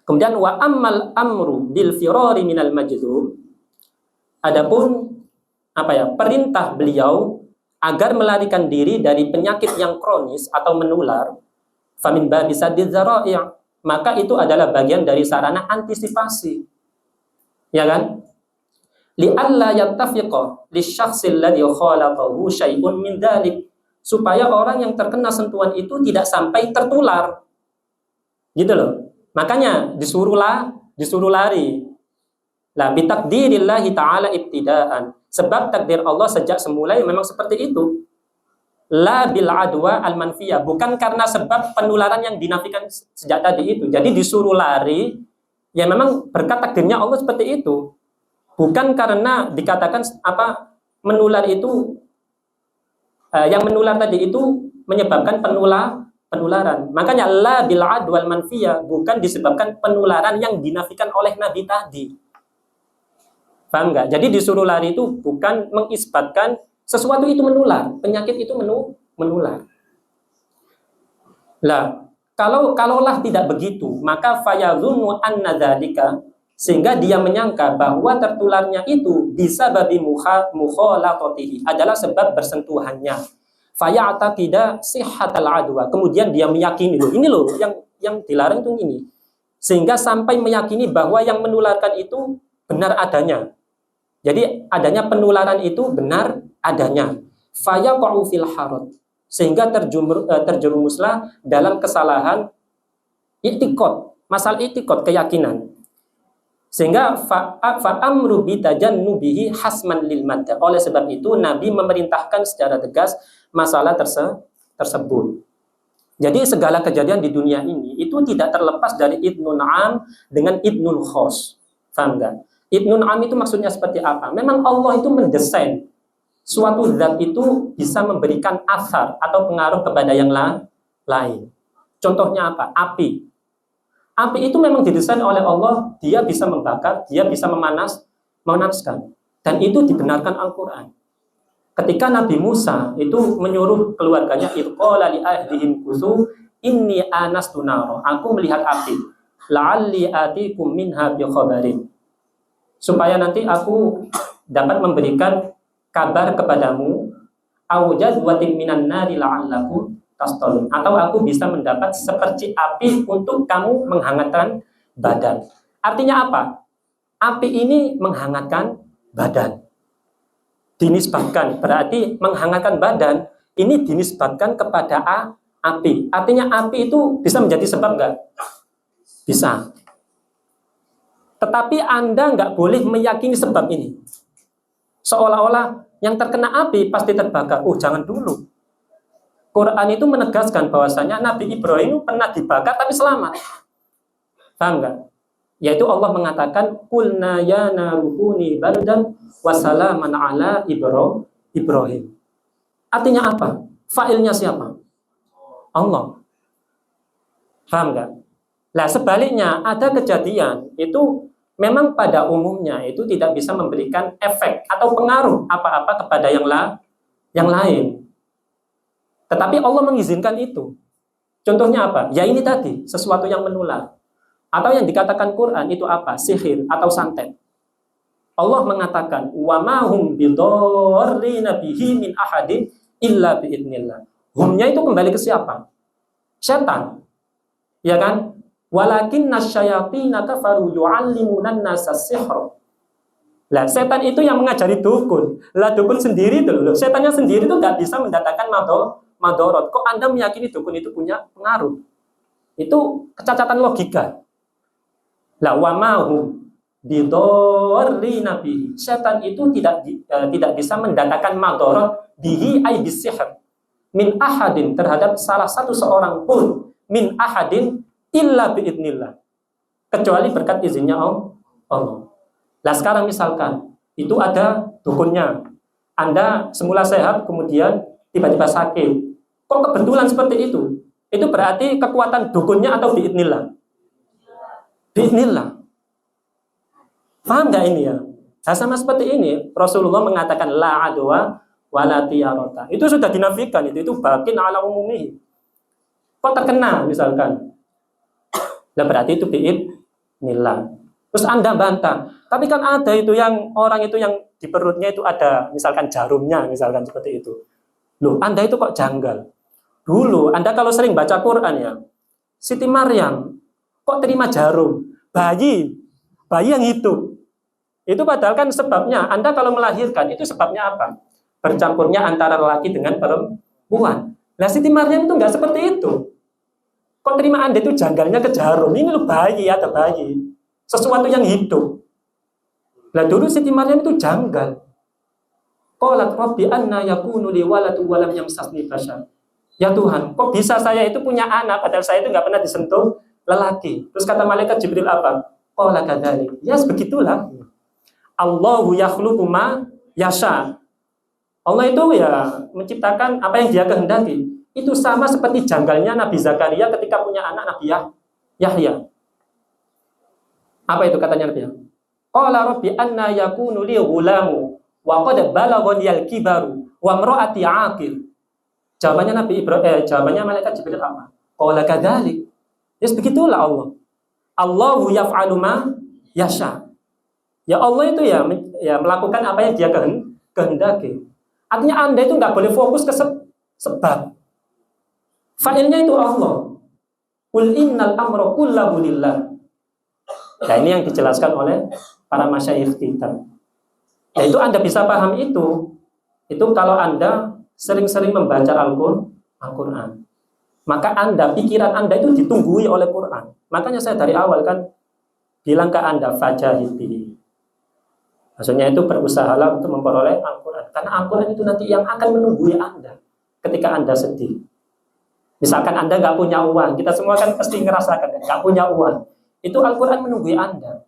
Kemudian wa ammal amru bil firari minal majdzum. Adapun perintah beliau agar melarikan diri dari penyakit yang kronis atau menular, famin babi saddid dzara'i', maka itu adalah bagian dari sarana antisipasi. Ya kan? Li'alla yattafiqa lisyakhsil ladzi khalaqahu syai'un min dzalik, supaya orang yang terkena sentuhan itu tidak sampai tertular. Gitu loh. Makanya disuruh lari. La bi takdirillahi ta'ala ibtidaan. Sebab takdir Allah sejak semula memang seperti itu. La bil adwa al manfiyah, bukan karena sebab penularan yang dinafikan sejak tadi itu. Jadi disuruh lari ya memang berkat takdirnya Allah seperti itu. Bukan karena dikatakan menular itu yang menular tadi itu menyebabkan penularan. Makanya la bil adwal manfiyah, bukan disebabkan penularan yang dinafikan oleh Nabi tadi. Paham nggak? Jadi disuruh lari itu bukan mengisbatkan sesuatu itu menular, penyakit itu menular. Lah, kalaulah tidak begitu, maka fayadhunnu anna dzalika, sehingga dia menyangka bahwa tertularnya itu bisa babi mukhalatatihi, adalah sebab bersentuhannya. Faya'taqida sihhatal adwa, kemudian dia meyakini ini loh yang dilarang itu ini. Sehingga sampai meyakini bahwa yang menularkan itu benar adanya. Jadi adanya penularan itu benar adanya. Fayaqa'u fil harad, sehingga terjerumuslah dalam kesalahan i'tiqad, masalah i'tiqad, keyakinan. Sehingga fa'amru bitajannubihi hasman lil madda. Oleh sebab itu Nabi memerintahkan secara tegas masalah tersebut. Jadi segala kejadian di dunia ini itu tidak terlepas dari idnun am dengan idnun khos. Paham enggak? Idnun am itu maksudnya seperti apa? Memang Allah itu mendesain suatu zat itu bisa memberikan asar atau pengaruh kepada yang lain. Contohnya apa? Api. Api itu memang didesain oleh Allah, dia bisa membakar, dia bisa memanaskan. Dan itu dibenarkan Al-Quran. Ketika Nabi Musa itu menyuruh keluarganya, idqala li ahlihim kusu inni anastu naro, aku melihat api, la'alli atikum minha bi khabarin, supaya nanti aku dapat memberikan kabar kepadamu, au jadwatin minan nari la'allakum tastolun, atau aku bisa mendapat seperti api untuk kamu menghangatkan badan. Artinya apa? Api ini menghangatkan badan. Dinisbatkan, berarti menghangatkan badan ini dinisbatkan kepada api. Artinya api itu bisa menjadi sebab enggak? Bisa. Tetapi Anda enggak boleh meyakini sebab ini. Seolah-olah yang terkena api pasti terbakar. Oh, jangan dulu. Quran itu menegaskan bahwasanya Nabi Ibrahim pernah dibakar tapi selamat. Paham enggak? Yaitu Allah mengatakan qulna ya narukuni bardan wa salaman ala Ibrahim. Artinya apa? Fa'ilnya siapa? Allah. Paham nggak? Nah, sebaliknya ada kejadian itu memang pada umumnya itu tidak bisa memberikan efek atau pengaruh apa-apa kepada yang lain. Tetapi Allah mengizinkan itu. Contohnya apa? Ya ini tadi, sesuatu yang menular. Atau yang dikatakan Quran itu apa? Sihir atau santet. Allah mengatakan, "Wa ma hum bidarrina bihi min ahadin illa biidznillah." Humnya itu kembali ke siapa? Setan. Ya kan? Walakinna syayatina kafaru yu'allimunan nasa sihr. Lah, setan itu yang mengajari dukun. Lah, dukun sendiri itu loh. Setannya sendiri itu nggak bisa mendatangkan madorot. Kok Anda meyakini dukun itu punya pengaruh? Itu kecacatan logika. La wa mahum bidorri nabi. Setan itu tidak bisa mendatangkan madorot bihi ay bisihr min ahadin terhadap salah satu seorang pun min ahadin illa biidznillah, kecuali berkat izinnya Allah. Nah, sekarang misalkan itu ada dukunnya. Anda semula sehat kemudian tiba-tiba sakit. Kok kebetulan seperti itu? Itu berarti kekuatan dukunnya atau biidznillah? Biidznillah. Paham nggak ini ya? Nah, sama seperti ini Rasulullah mengatakan la adwa wala tiyarata. Itu sudah dinafikan, itu bakin ala umumihi. Kok terkena misalkan? Nah, berarti itu biidznillah. Terus Anda bantah, tapi kan ada itu yang orang itu yang di perutnya itu ada misalkan jarumnya, misalkan seperti itu. Loh, Anda itu kok janggal? Dulu Anda kalau sering baca Quran ya, Siti Maryam kok terima jarum? Bayi yang hidup. Itu padahal kan sebabnya, Anda kalau melahirkan itu sebabnya apa? Bercampurnya antara lelaki dengan perempuan. Nah, Siti Maryam itu enggak seperti itu. Kok terima Anda itu janggalnya ke jarum? Ini loh bayi, ada bayi. Sesuatu yang hidup. Nah, dulu Siti Maryam itu janggal. Qalat rabbi anna yakunu li waladu wa lam yamsasni bashar. Ya Tuhan, kok bisa saya itu punya anak padahal saya itu enggak pernah disentuh lelaki. Terus kata malaikat Jibril apa? Qala kadzalik. Ya begitulah. Allahu yakhluqu ma yasha. Allah itu ya menciptakan apa yang Dia kehendaki. Itu sama seperti janggalnya Nabi Zakaria ketika punya anak Nabi Yahya. Apa itu katanya Nabi Yahya? Qala rabbi anna yakunu li ghulamu wa qad balaghani al-kibaru wa imraati aqir. Jawabannya jawabannya malaikat Jibril apa? Qala kadzalik. Ya begitulah Allah. Allahu yaf'alu ma yasha. Ya Allah itu ya melakukan apa yang Dia kehendaki. Artinya Anda itu nggak boleh fokus ke sebab. Fa'ilnya itu Allah. Qul innal amra kullahu lillah. Nah, ini yang dijelaskan oleh para masyayikh kita. Nah, itu Anda bisa paham itu. Itu kalau Anda sering-sering membaca Al-Quran. Maka pikiran Anda itu ditunggui oleh Quran. Makanya saya dari awal kan bilang ke Anda fajahid bihi. Maksudnya itu berusahalah untuk memperoleh Al-Quran. Karena Al-Quran itu nanti yang akan menunggui Anda ketika Anda sedih. Misalkan Anda nggak punya uang, kita semua kan pasti ngerasakan nggak punya uang. Itu Al-Quran menunggui Anda.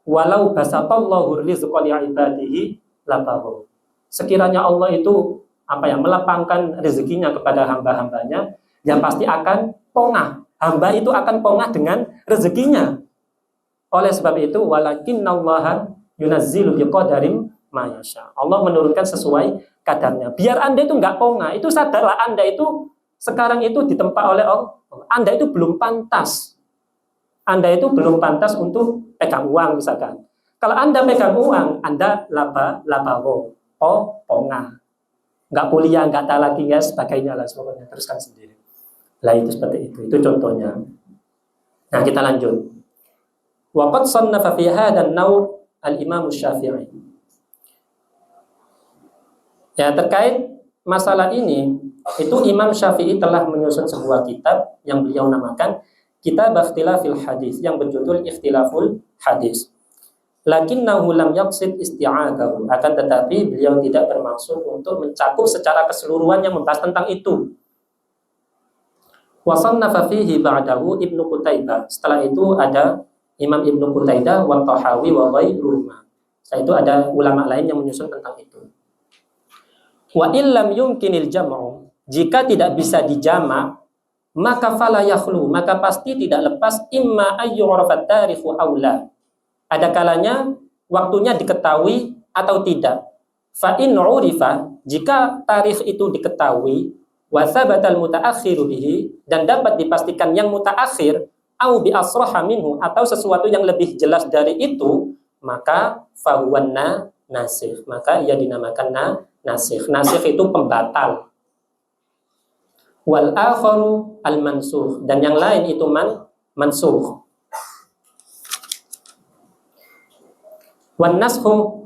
Walau basatallahu rizqa li'ibadihi latahu. Sekiranya Allah itu melapangkan rezekinya kepada hamba-hambanya, yang pasti akan pongah. Hamba itu akan pongah dengan rezekinya. Oleh sebab itu, walakinnallaha yunazzilu biqadarin ma yasha. Allah menurunkan sesuai kadarnya. Biar Anda itu nggak pongah, itu sadarlah Anda itu sekarang itu ditempa oleh Allah. Anda itu belum pantas. Anda itu belum pantas untuk pegang uang misalkan. Kalau Anda pegang uang, Anda pongah. Nggak kuliah, nggak tahu lagi ya sebagainya lah, semuanya teruskan sendiri. Lah itu seperti itu. Itu contohnya. Nah, kita lanjut. Waqad sannafa fi hadzal naw' al-Imam Syafi'i. Ya, terkait masalah ini, itu Imam Syafi'i telah menyusun sebuah kitab yang beliau namakan Kitab Ikhtilafil Hadis, yang berjudul Ikhtilaful Hadis. Lakinnahu lam yaqsid isti'adahu, akan tetapi beliau tidak bermaksud untuk mencakup secara keseluruhan yang membahas tentang itu. Wa sannafa fihi ba'dahu Ibnu Qutaibah. Setelah itu ada Imam Ibnu Qutaidah wa Tahawi wa ghairuhuma. Setelah itu ada ulama lain yang menyusun tentang itu. Wa illam yumkinil jam'u, jika tidak bisa dijamak, maka fala yakhlu, maka pasti tidak lepas imma ayyurafat tarikhu aula. Ada kalanya waktunya diketahui atau tidak. Fa in urifa, jika tarikh itu diketahui, wa thabatal mutaakhiru bihi, dan dapat dipastikan yang mutaakhir, au bi asraha minhu, atau sesuatu yang lebih jelas dari itu, maka fahuwanna nasikh, maka ia dinamakan nasikh. Nasikh itu pembatal. Wal akharu al mansukh, dan yang lain itu mansukh. Wan naskhu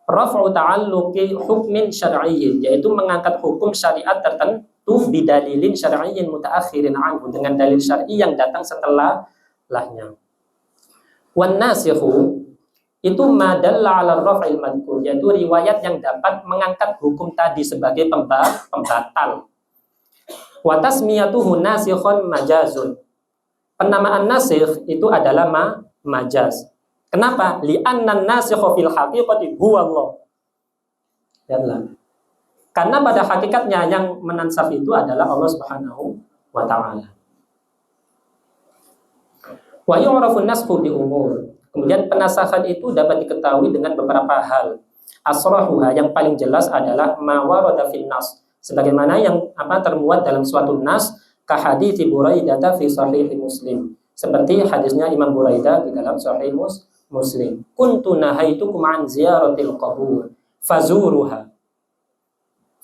raf'u ta'alluqi hukmin syar'iyyin, yaitu mengangkat hukum syariat tertentu bidalilin syar'iyyin mutaakhirin anhu, dengan dalil syar'i yang datang setelahnya. Wan nasikhu itu madalla 'ala raf'il madhkur, yaitu riwayat yang dapat mengangkat hukum tadi sebagai pembatal. Wa tasmiyatuhu nasikhun majazun, penamaan nasikh itu adalah majaz. Kenapa? Li'annan nasikhu fil haqiqati huwa Allah. Karena pada hakikatnya yang menansakh itu adalah Allah Subhanahu wa taala. Wa yu'rafu an-naskhu bi umur. Kemudian penasakhan itu dapat diketahui dengan beberapa hal. Asrahuha, yang paling jelas adalah ma warada fil nas, sebagaimana yang termuat dalam suatu nas, ka hadits Buraidah fi sahih Muslim, seperti hadisnya Imam Buraidah di dalam sahih Muslim. Kuntu nahaitukum an ziyaratil qabur fazuruha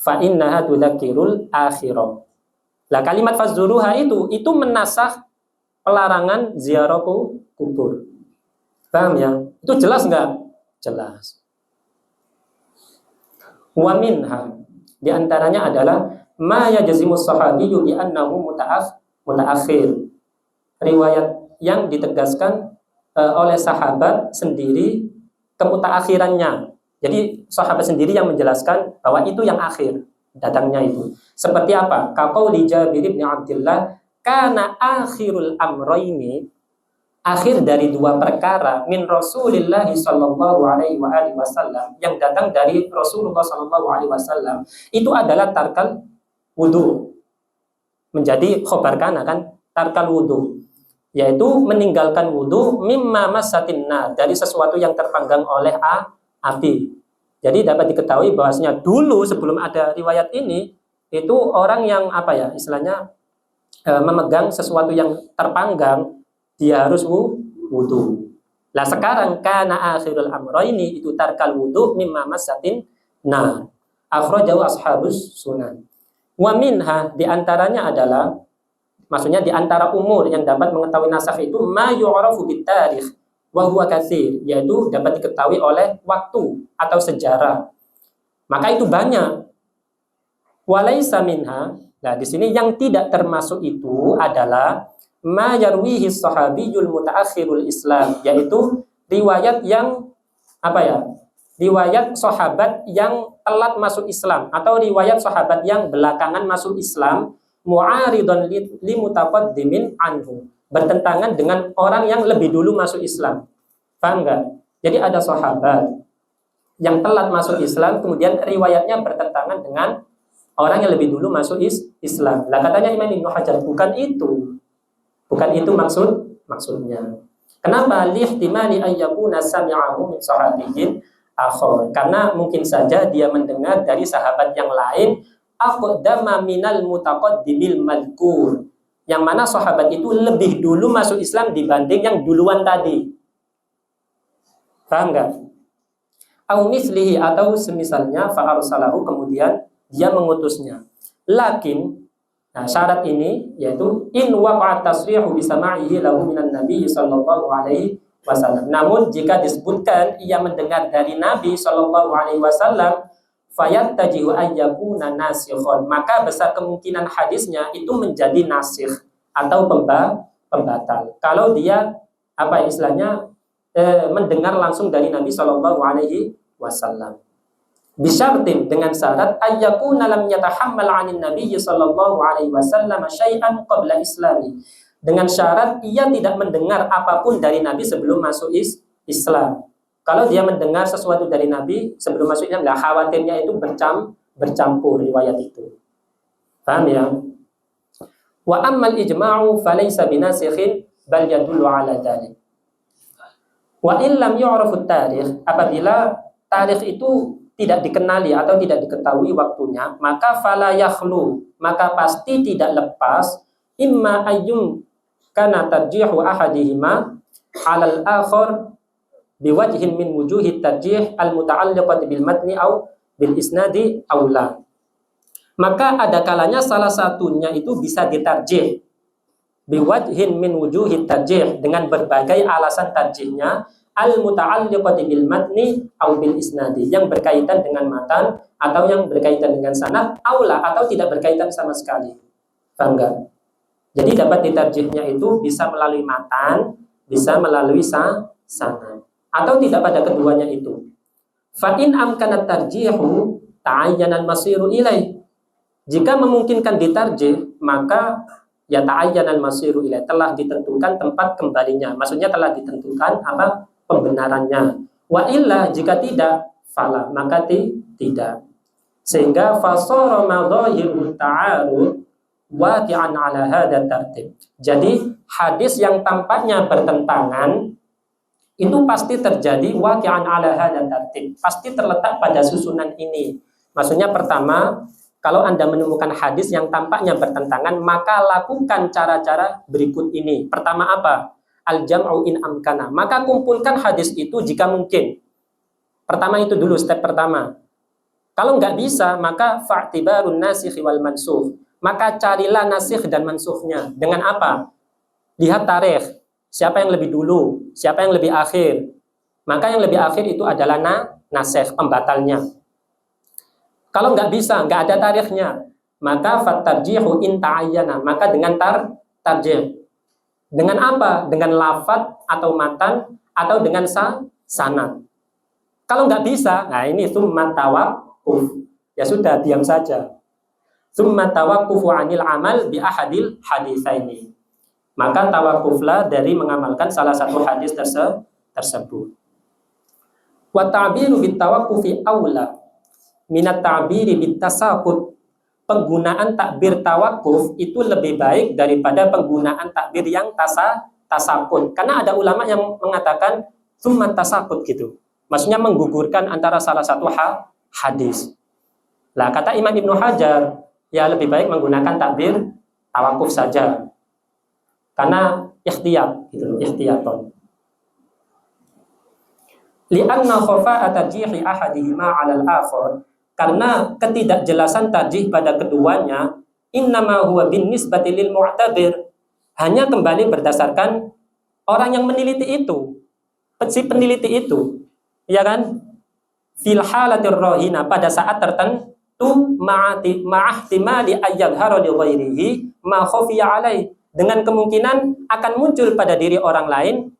fa innaha tudzakirul akhirah. Lah kalimat fazuruha itu menasakh pelarangan ziarah kubur. Paham ya? Itu jelas enggak? Jelas. Wa minha, di antaranya adalah ma yajzimus sahabiyyu bi annahu mutaakhir. Riwayat yang ditegaskan oleh sahabat sendiri kemutaakhirannya. Jadi sahabat sendiri yang menjelaskan bahwa itu yang akhir datangnya itu. Seperti apa? Kaqauli Jabir bin Abdullah, kana akhirul amrayni, akhir dari dua perkara, min Rasulillah sallallahu alaihi wasallam, yang datang dari Rasulullah sallallahu alaihi wasallam, itu adalah tarkal wudu. Menjadi khobar kana kan, tarkal wudu, yaitu meninggalkan wudu, mimma massatin nar, dari sesuatu yang terpanggang oleh api. Jadi dapat diketahui bahwasanya dulu sebelum ada riwayat ini, itu orang yang istilahnya memegang sesuatu yang terpanggang, dia harus wudu. Lah sekarang kana akhirul amrayni, itu tarkal wudu mimma massatin nar. Akhrajahu ashabus sunan. Wa minha, di antaranya adalah, maksudnya di antara umur yang dapat mengetahui nasakh itu, ma yu'rafu bitarikh wa huwa katsir, yaitu dapat diketahui oleh waktu atau sejarah. Maka itu banyak. Walaisa minha, nah di sini yang tidak termasuk itu adalah ma yarwihi sahabiyul mutaakhirul Islam, yaitu riwayat yang riwayat sahabat yang telat masuk Islam, atau riwayat sahabat yang belakangan masuk Islam, mu'aridun li mutaqaddimin anhu, bertentangan dengan orang yang lebih dulu masuk Islam. Paham enggak? Jadi ada sahabat yang telat masuk Islam, kemudian riwayatnya bertentangan dengan orang yang lebih dulu masuk Islam. Lah katanya Imam Ibnu Hajar, bukan itu maksudnya. Kenapa? Lihtimali ayyakuna sami'ahu min sahabiyyin akhar, karena mungkin saja dia mendengar dari sahabat yang lain, aqdama minal mutaqaddimil madhkur, yang mana sahabat itu lebih dulu masuk Islam dibanding yang duluan tadi. Paham enggak? Au mislihi, atau semisalnya, fa arsalahu, kemudian dia mengutusnya. Lakin, nah syarat ini yaitu in waqa'a tasrihu bi sama'ihi lahu minan nabi sallallahu alaihi wasallam. Namun jika disebutkan ia mendengar dari Nabi sallallahu alaihi wasallam, fayattajihu ayyakuna nasikhon, maka besar kemungkinan hadisnya itu menjadi nasikh atau pembatal. Kalau dia mendengar langsung dari Nabi sallallahu alaihi wasallam. Bisyartin, dengan syarat ayyakuna lam yatahammal 'anil nabiy sallallahu alaihi wasallam syai'an qabla islami, dengan syarat ia tidak mendengar apapun dari Nabi sebelum masuk Islam. Kalau dia mendengar sesuatu dari Nabi sebelum masuk Islam, lah khawatirnya itu bercampur riwayat itu. Paham ya? Wa ammal ijma'u falaysa binasikhin bal yadullu ala dzalik. Wa in lam yu'rafu tarikh, apabila tarikh itu tidak dikenali atau tidak diketahui waktunya, maka fala yakhlu, maka pasti tidak lepas imma ayyum kana tarjihu ahadihima 'alal akhar biwajhin min wujuhi tarjih al-muta'alliqati bil matni aw bil isnadi aw la. Maka ada kalanya salah satunya itu bisa ditarjih biwajhin min wujuhi tarjih, dengan berbagai alasan tarjihnya, al-muta'alliqati bil matni aw bil isnadi, yang berkaitan dengan matan atau yang berkaitan dengan sanad, aula atau tidak berkaitan sama sekali. Paham enggak? Jadi dapat ditarjihnya itu bisa melalui matan, bisa melalui sanad, atau tidak pada keduanya itu. Fa in amkanat tarjihu ta'ayyana al-masiru ilaih. Jika memungkinkan ditarjih, maka ya ta'ayyana al-masiru ilaih, telah ditentukan tempat kembalinya. Maksudnya telah ditentukan apa pembenarannya. Wa illa, jika tidak, fala, maka tidak. Sehingga fasara madhahiru ta'arud waqi'an ala hadha tartib. Jadi hadis yang tampaknya bertentangan itu pasti terjadi waqi'an ala hadha tartib, pasti terletak pada susunan ini. Maksudnya pertama, kalau Anda menemukan hadis yang tampaknya bertentangan, maka lakukan cara-cara berikut ini. Pertama apa? Al-jam'u in amkana. Maka kumpulkan hadis itu jika mungkin. Pertama itu dulu, step pertama. Kalau nggak bisa, maka fa'tibarun nasikh wal mansukh. Maka carilah nasikh dan mansukhnya. Dengan apa? Lihat tarikh. Siapa yang lebih dulu? Siapa yang lebih akhir? Maka yang lebih akhir itu adalah nasikh, pembatalnya. Kalau nggak bisa, nggak ada tarikhnya, maka fatarjihu in ta'ayyana, maka dengan tarjih. Dengan apa? Dengan lafadz atau matan atau dengan sanad. Kalau nggak bisa, nah ini tsumma tawaqquf. Ya sudah, diam saja. Tsumma tawaqqufu 'anil amal bi ahadil haditsaini. Maka tawakuflah dari mengamalkan salah satu hadis tersebut. Wa ta'biru bit tawaqqufi aula minat ta'biri bit tasaqut. Penggunaan takbir tawakuf itu lebih baik daripada penggunaan takbir yang tasaqut. Karena ada ulama yang mengatakan tsumma tasaqut gitu. Maksudnya menggugurkan antara salah satu hadis. Lah kata Imam Ibnu Hajar, ya lebih baik menggunakan takbir tawakuf saja. Karena ikhtiyat gitu, ikhtiyaton. Li'anna khafa'at tarjihi ahadihima 'alal akhar, karena ketidakjelasan tarjih pada keduanya innama huwa binnisbati lil mu'tabir, hanya kembali berdasarkan orang yang meneliti itu, si peneliti itu, ya kan? Fil halatir rahina, pada saat tertentu ma'ahtimali ayyadhara li ghairihi ma khafiya alaih, dengan kemungkinan akan muncul pada diri orang lain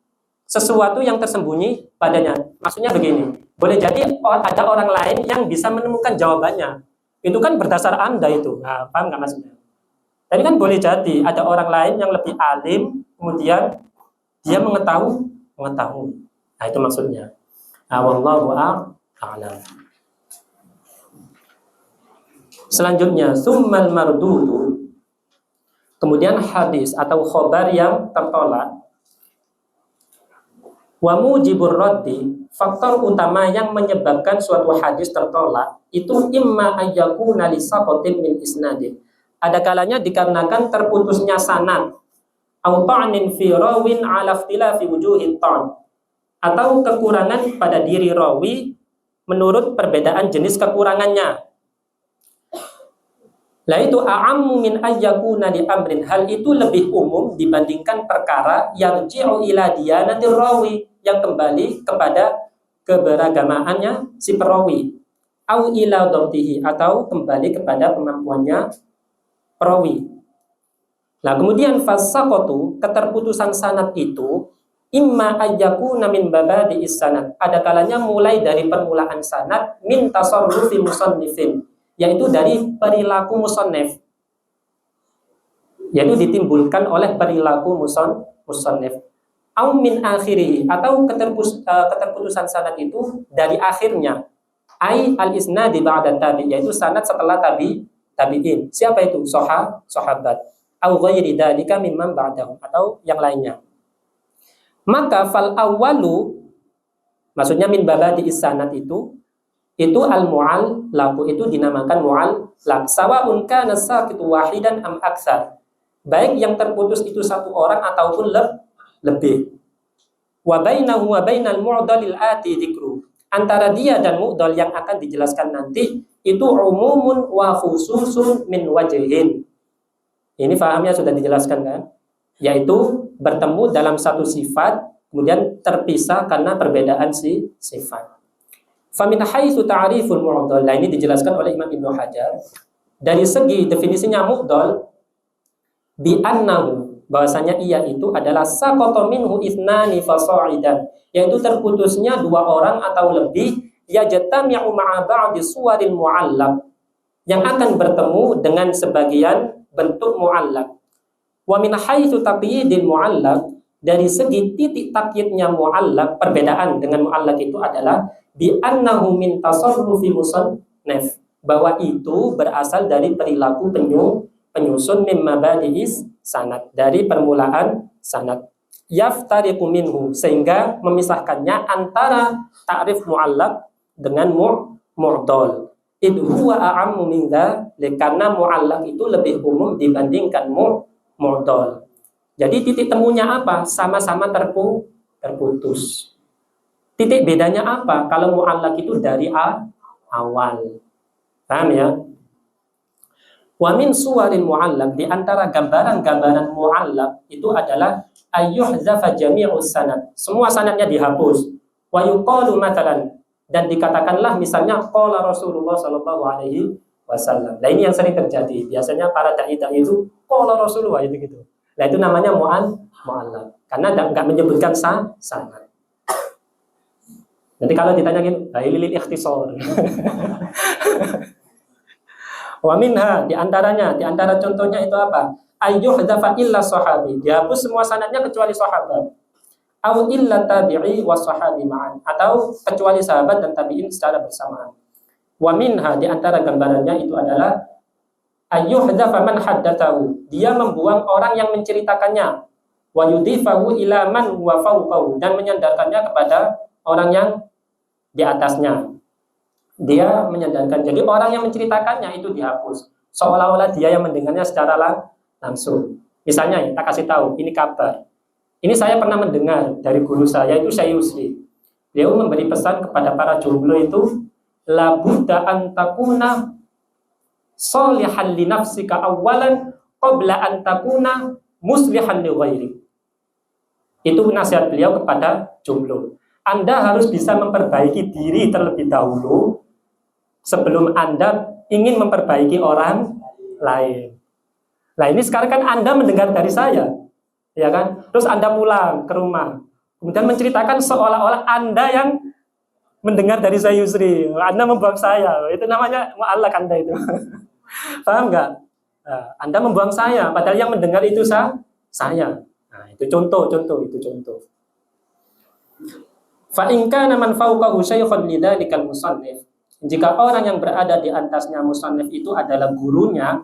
sesuatu yang tersembunyi padanya. Maksudnya begini, boleh jadi ada orang lain yang bisa menemukan jawabannya. Itu kan berdasar Anda itu. Nah, paham nggak maksudnya? Tapi kan boleh jadi ada orang lain yang lebih alim, kemudian dia mengetahui. Nah, itu maksudnya. Wallahu a'lam. Selanjutnya, summal mardudu. Kemudian hadis atau khobar yang tertolak. Wa mujibur raddi, faktor utama yang menyebabkan suatu hadis tertolak itu imma ayyakuna li saqatin min isnadin. Ada kalanya dikarenakan terputusnya sanad, au ta'nin fi rawin ala ikhtilafi wujuhit ta'n, atau kekurangan pada diri rawi menurut perbedaan jenis kekurangannya. Lah itu a'ammu min ayyakuna li amrin, hal itu lebih umum dibandingkan perkara yang yarji'u ila diyanatir rawi, yang kembali kepada keberagamaannya si perawi, au ila dhabtihi, atau kembali kepada kemampuannya perawi. Nah, kemudian fasaqatu, keterputusan sanad itu imma ayyakuna min babadi'is sanad, ada kalanya mulai dari permulaan sanad, min tasarrufi musannifin, yaitu dari perilaku musannif. yaitu ditimbulkan oleh perilaku musannif. Au min akhirih, atau keterputusan sanad itu dari akhirnya. Ai al-isnadi ba'da tabi, yaitu sanad setelah tabi'in. Siapa itu? Sahabat. Au ghairi dzalika mimman ba'dahu, atau yang lainnya. Maka fal awwalu, maksudnya min babadi sanad itu al-mu'allaq, itu dinamakan mu'allaq. Sawa'un kana saqitu wahidan am aktsar. Baik yang terputus itu satu orang ataupun lebih. Wa bainahu wa bainal mu'dalil ati dzikru. Antara dia dan mu'dal yang akan dijelaskan nanti itu umumun wa khususun min wajhin. Ini fahamnya sudah dijelaskan kan? Yaitu bertemu dalam satu sifat kemudian terpisah karena perbedaan sifat. Famin haitsu ta'riful mu'dal. Nah, ini dijelaskan oleh Imam Ibnu Hajar. Dari segi definisinya mu'dal, bi annahu, bahwasanya ia itu adalah saqata minhu ithnani fasa'idan, yaitu terputusnya dua orang atau lebih, yajtami'u ma'a ba'di suwaril mu'allaq, yang akan bertemu dengan sebagian bentuk mu'allaq. Wa min haitsu taqyidil mu'allaq, dari segi titik takyidnya mu'allaq, perbedaan dengan mu'allaq itu adalah bi annahu min tasarrufi musannif, bahwa itu berasal dari perilaku penyusun mimma badi'is sanad, dari permulaan sanad. Yaftariqu minhu, sehingga memisahkannya antara ta'rif mu'allaq dengan mu'dal. Id huwa a'ammu min dzalik, karena mu'allaq itu lebih umum dibandingkan mu'dal. Jadi titik temunya apa? Sama-sama terputus. Titik bedanya apa? Kalau mu'allaq itu dari awal. Paham ya? Wa min suwaril mu'allaq, di antara gambaran-gambaran mu'allaq itu adalah ayyuhzafa jami'us sanad, semua sanadnya dihapus. Wa yuqalu matalan, dan dikatakanlah misalnya qala Rasulullah sallallahu alaihi wasallam. Nah, ini yang sering terjadi. Biasanya para dai itu qala Rasulullah itu gitu. Nah, itu namanya mu'allaq karena enggak menyebutkan sanad. Nanti kalau ditanya gini, lil ikhtisar. Wa minha, di antara contohnya itu apa? Ayyuhdzafa illa sahabi, dihapus semua sanadnya kecuali sahabat. Aw illa tabi'i wa sahabi ma'an, atau kecuali sahabat dan tabi'in secara bersamaan. Wa minha, di antara gambarannya itu adalah ayyuhdzafa man haddatsahu, dia membuang orang yang menceritakannya. Wa yudhifahu ila man huwa fawqahu, dan menyandarkannya kepada orang yang di atasnya. Dia menyandarkan, jadi orang yang menceritakannya itu dihapus, seolah-olah dia yang mendengarnya secara langsung. Misalnya, kita kasih tahu, ini kabar. Ini saya pernah mendengar dari guru saya, itu Syekh Yusri. Beliau memberi pesan kepada para jomblo itu, la budda an takuna sholihan li nafsika awalan qabla an takuna muslihan li ghairi. Itu nasihat beliau kepada jomblo. Anda harus bisa memperbaiki diri terlebih dahulu sebelum Anda ingin memperbaiki orang lain. Nah, ini sekarang kan Anda mendengar dari saya, ya kan? Terus Anda pulang ke rumah, kemudian menceritakan seolah-olah Anda yang mendengar dari saya Yusri. Anda membuang saya, itu namanya mu'allaq Anda itu. Paham nggak? Nah, Anda membuang saya, padahal yang mendengar itu saya. Nah, itu contoh. Fa in kana man fawqahu shaykhun lidzalikal musannif, jika orang yang berada di atasnya musannif itu adalah gurunya,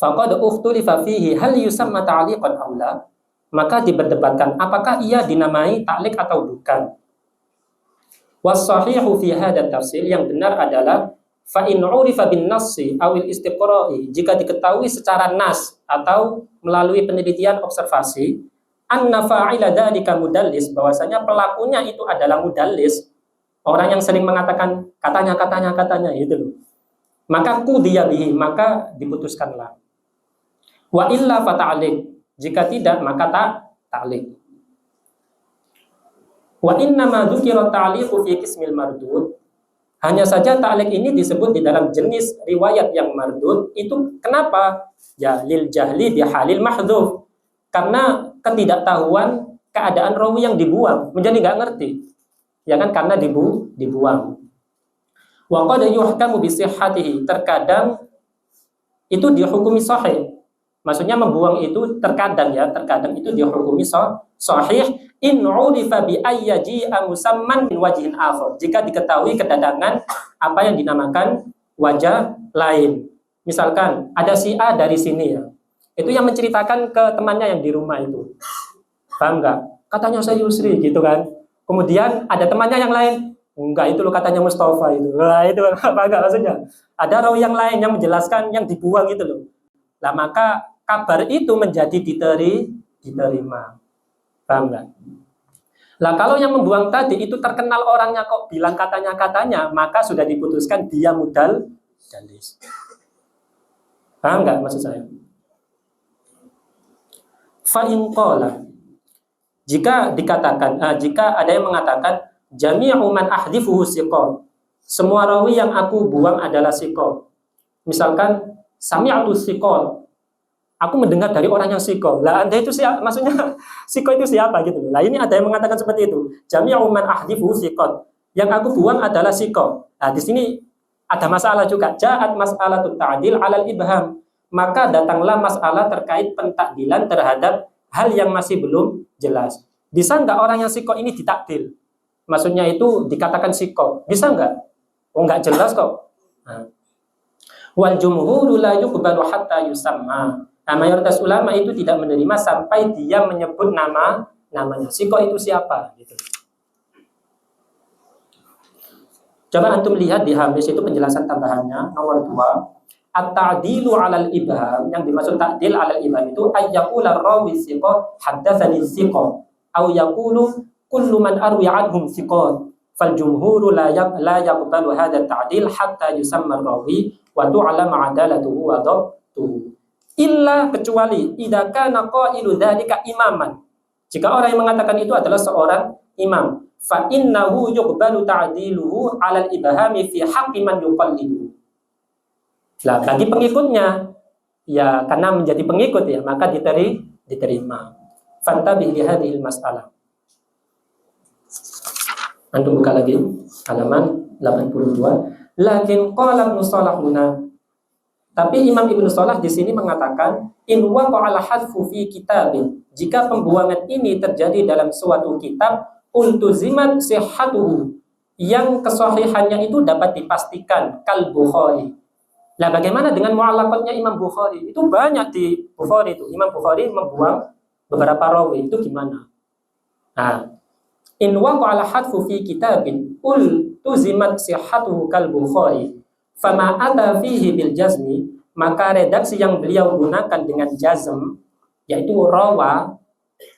faqad ukhtulifa fihi hal yusamma ta'liqan aw la, maka diperdebatkan apakah ia dinamai ta'liq atau bukan. Was sahihu fi hadzal tafsil, yang benar adalah fa in urifa bin nassi aw al istiqra'i, jika diketahui secara nas atau melalui penelitian observasi, anna fa'ila dzalika mudallis, bahwasanya pelakunya itu adalah mudallis, orang yang sering mengatakan katanya itu loh. Maka qudiya bihi, maka diputuskanlah. Wa illa fa ta'liq, jika tidak maka ta'liq. Wa inna ma dzukira ta'liqu fi qismil mardud, hanya saja ta'liq ini disebut di dalam jenis riwayat yang mardud. Itu kenapa? Ya lil jahli bi halil mahdhuf, karena ketidaktahuan keadaan rawi yang dibuang, menjadi nggak ngerti, ya kan, karena dibuang. Wa qad yuhkamu bi sihhatihi, terkadang itu dihukumi sahih, Maksudnya membuang itu terkadang itu dihukumi sahih in urifa bi ayyaji'a musamman min wajhin akhar. Jika diketahui kedatangan apa yang dinamakan wajah lain. Misalkan ada si A dari sini ya. Itu yang menceritakan ke temannya yang di rumah itu. Paham enggak? Katanya saya Yusri gitu kan. Kemudian ada temannya yang lain. Enggak, itu loh katanya Mustafa itu. Nah, itu apa enggak maksudnya? Ada rawi yang lain yang menjelaskan yang dibuang itu loh. Nah, maka kabar itu menjadi diterima. Paham nggak? Lah kalau yang membuang tadi itu terkenal orangnya kok bilang katanya, maka sudah diputuskan dia mudal dalis. Paham nggak maksud saya? Fa in qala, jika dikatakan, jika ada yang mengatakan jami'u man ahdifuhu siqah, semua rawi yang aku buang adalah siqah. Misalkan sami'atu siqah, aku mendengar dari orang yang siko. Lah Anda itu siapa? Maksudnya siko itu siapa gitu. Lah ini ada yang mengatakan seperti itu. Jami'u man ahdifu sikot. Yang aku buang adalah siko. Nah, di sini ada masalah juga. Ja'at mas'alatut ta'dil 'alal ibham. Maka datanglah masalah terkait pentakdilan terhadap hal yang masih belum jelas. Bisa enggak orang yang siko ini ditakdil? Maksudnya itu dikatakan siko. Bisa enggak? Oh, enggak jelas kok. Nah. Wal jumhuru la yuqbalu hatta yusamma. Nah, mayoritas ulama itu tidak menerima sampai dia menyebut namanya. Siko itu siapa? Gitu. Coba antum lihat di Hamis itu penjelasan tambahannya nomor 2. At-ta'dilu 'alal ibham, yang dimaksud ta'dil 'alal ibham itu ayyaqula rawi siqah haddatsani siqah au yaqulu kullu man arwi 'anhum siqat. Fal jumhuru la yaqbalu hadha at-ta'dil hatta yusamma ar-rawi wa tu'lam 'adalatuhu wa dhabtuhu. Illa kecuali idza kana qailu dzalika imaman. Jika orang yang mengatakan itu adalah seorang imam, fa innahu yuqbalu ta'diluhu 'alal ibhami fi haqqi man yuqallidu. Lah bagi pengikutnya ya karena menjadi pengikut ya maka diterima. Fantabih li hadhil mas'alah. Antum buka lagi halaman 82. Lakin qala Ibnu Shalah huna. Tapi Imam Ibnu Shalah di sini mengatakan in waqa'al hadfu fi kitabin, jika pembuangan ini terjadi dalam suatu kitab ultuzimat sihhatuhu, yang kesahihannya itu dapat dipastikan kal Bukhari. Nah, bagaimana dengan mu'allaqatnya Imam Bukhari? Itu banyak di Bukhari itu. Imam Bukhari membuang beberapa rawi, itu gimana? Nah, in waqa'al hadfu fi kitabin ultuzimat sihhatuhu kal Bukhari. Fama ata fihi bil jazmi, maka redaksi yang beliau gunakan dengan jazm yaitu rawa,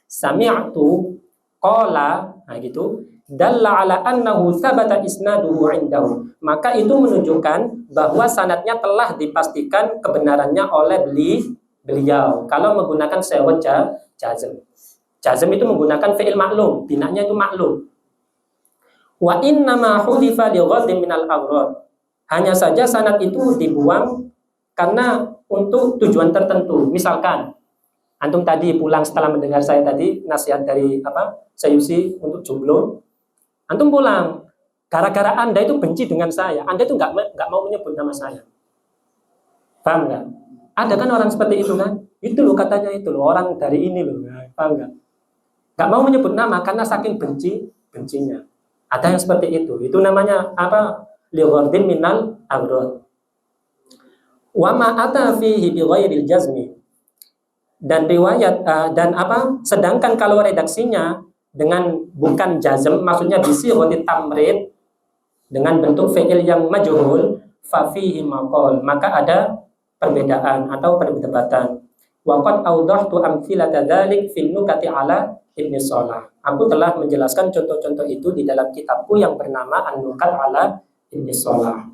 sami'tu, qala, nah gitu, dalla ala annahu thabata isnaduhu indahu, maka itu menunjukkan bahwa sanadnya telah dipastikan kebenarannya oleh beliau kalau menggunakan sewot jazm. Jazm itu menggunakan fi'il maklum, binanya itu maklum. Wa inna ma hudifa li ghadin minal aghrad, hanya saja sanad itu dibuang karena untuk tujuan tertentu. Misalkan antum tadi pulang setelah mendengar saya tadi nasihat dari Sayusi untuk jomblo, antum pulang gara-gara Anda itu benci dengan saya, Anda itu nggak mau menyebut nama saya. Paham nggak? Ada kan orang seperti itu kan? Itu loh katanya itu loh orang dari ini loh, paham nggak? Nggak mau menyebut nama karena saking bencinya. Ada yang seperti itu. Itu namanya apa? Lighardin minal aghrad. Wa ma ata fihi bi ghairil jazmi, dan riwayat sedangkan kalau redaksinya dengan bukan jazm, maksudnya bisighati tamrid, dengan bentuk fi'il yang majhul, fa fihi maqal, maka ada perbedaan atau perdebatan. Wa qad awdahtu amthilata dzalik fil nukati ala Ibnu Shalah. Aku telah menjelaskan contoh-contoh itu di dalam kitabku yang bernama An-Nukat ala Ibnu Shalah.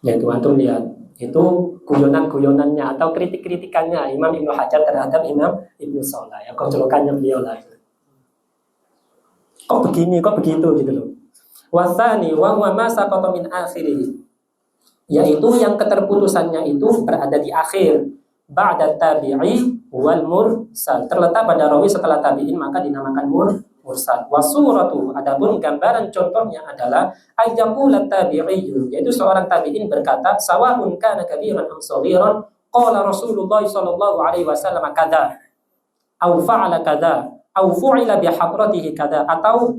Yaitu antum lihat, itu guyonan-guyonannya atau kritik-kritikannya Imam Ibnu Hajar terhadap Imam Ibnu Shalah, ya kocolokannya beliau lah. Kok begini, kok begitu gitu loh. Wasani wa huwa ma saqata min akhirih, yaitu yang keterputusannya itu berada di akhir. Ba'da tabi'i wal mursal, terletak pada rawi setelah tabi'in maka dinamakan mursal. Wasuratu, adapun gambaran contohnya adalah ayyaqul tabi'iyyu, yaitu seorang tabi'in berkata sawa'un kana kabiran am saghiran qala Rasulullah sallallahu alaihi wasallam kada au fa'ala kada au fu'ila bi hadratihi kada, atau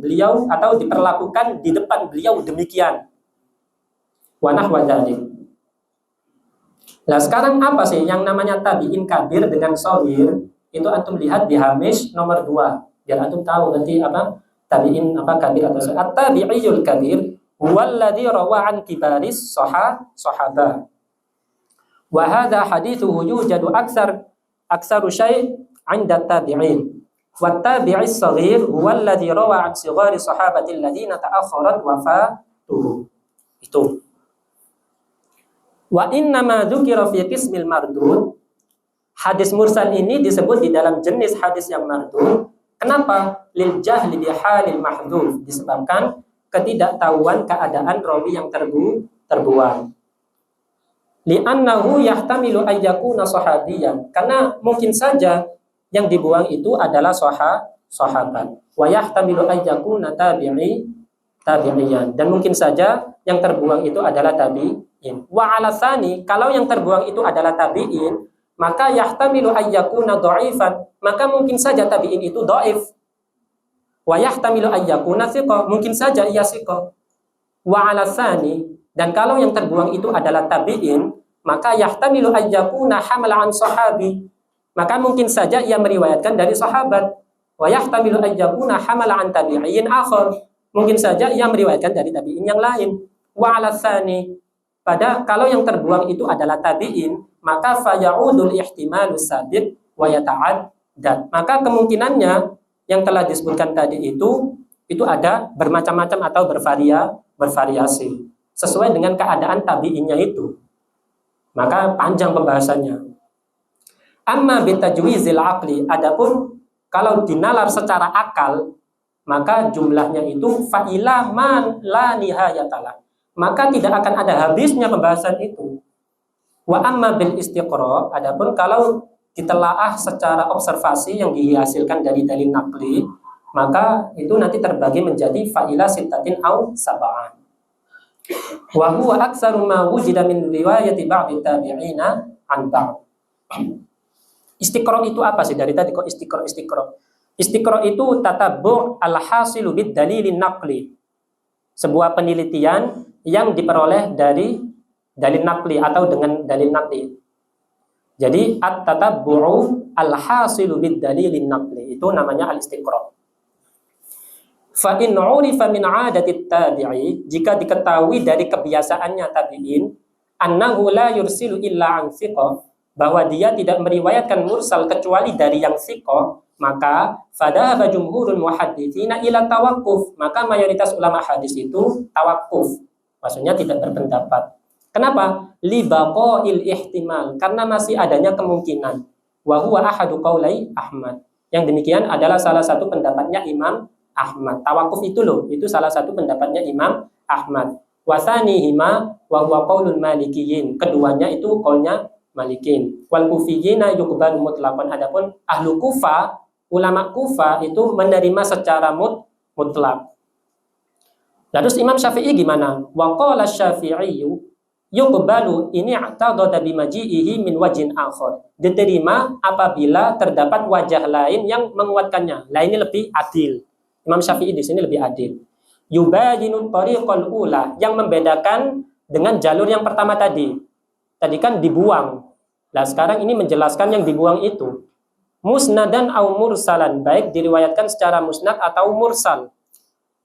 diperlakukan di depan beliau demikian. Wa nahwa dzalik. Nah, sekarang apa sih yang namanya tabi'in kabir dengan shaghir? Itu antum lihat di hamish nomor 2 biar antum tahu nanti apa tabi'in apa kabir atau shaghir. At-tabi'iyul kabir huwallazi rawa an kibaris sahabah. Wa hadha hadithuhu yujadu aksaru syai' 'inda tabi'in. Wa tabi'is shaghir huwallazi rawa an sighari sahabatil ladzina ta'akhkharat wafatuhum. Itu. Wa innama dzukira fi qismil mardud. Hadis mursal ini disebut di dalam jenis hadis yang mardud. Kenapa? Lil jahli bi halil mahdhuf, disebabkan ketidaktahuan keadaan rawi yang terbuang. Li'annahu yahtamilu ay yakuna sahabiyan, karena mungkin saja yang dibuang itu adalah sahabat. Wa yahtamilu ay yakuna tabi'iyan, dan mungkin saja yang terbuang itu adalah tabi'in. Wa ala tsani, kalau yang terbuang itu adalah tabi'in, maka yahtamilu ay yakuna dha'ifan, maka mungkin saja tabi'in itu dhaif. Wa yahtamilu ay yakuna thiqah, mungkin saja ia thiqah. Wa ala tsani, dan kalau yang terbuang itu adalah tabi'in, maka yahtamilu ay yakuna hamala an sahabi, maka mungkin saja ia meriwayatkan dari sahabat. Wa yahtamilu ay yakuna hamala an tabi'in akhar, mungkin saja ia meriwayatkan dari tabi'in yang lain. Wa ala tsani, pada kalau yang terbuang itu adalah tabi'in, maka faya'udul ihtimalu sabiq wa yata'addad, maka kemungkinannya yang telah disebutkan tadi itu ada bermacam-macam atau bervariasi sesuai dengan keadaan tabi'innya itu. Maka panjang pembahasannya. Amma bitajwizil aqli, adapun kalau dinalar secara akal, maka jumlahnya itu fa'ila man la nihayatalah, maka tidak akan ada habisnya pembahasan itu. Wa amma bil istiqra, adapun kalau ditelaah secara observasi yang dihasilkan dari dalil naqli, maka itu nanti terbagi menjadi fa'ila sittatin au sab'an. Wa huwa aktsaru ma wujida min riwayati ba'd tabi'ina an ba'd. Istiqra itu apa sih? Dari tadi kok istiqra. Istiqra itu tatabbu' al-hasilu bid dalilin naqli, sebuah penelitian yang diperoleh dari dalil naqli atau dengan dalil naqli. Jadi at-tatabbu'u al-hasilu bid dalilin naqli, itu namanya al-istiqra. Fa in 'urifa min 'adati tabi'i, jika diketahui dari kebiasaannya tabi'in, annahu la yursilu illa an thiqah, bahwa dia tidak meriwayatkan mursal kecuali dari yang thiqah, maka fadhaba jumhurul muhadditsina ila tawaqquf, maka mayoritas ulama hadis itu tawaqquf, maksudnya tidak berpendapat. Kenapa? Li baqa'il ihtimal, karena masih adanya kemungkinan. Wa huwa ahadu qaulai Ahmad, yang demikian adalah salah satu pendapatnya Imam Ahmad. Tawaqquf itu loh, itu salah satu pendapatnya Imam Ahmad. Wa tsanihima wa huwa qaulul malikiyyin, keduanya itu qaulnya Malikin. Wal kufiyina yuqbalu mutlaqan, adapun ahlu Kufah, ulama Kufah itu menerima secara mutlak. Lalu Imam Syafi'i gimana? Wa qala Syafi'i yuqbalu ini i'tadada bimaji'ihi min wajhin akhar, diterima apabila terdapat wajah lain yang menguatkannya. Lah ini lebih adil. Imam Syafi'i di sini lebih adil. Yubayinu tariqal ula, yang membedakan dengan jalur yang pertama tadi. Tadi kan dibuang. Nah, sekarang ini menjelaskan yang dibuang itu. Musnadan au mursalan, baik diriwayatkan secara musnad atau mursal.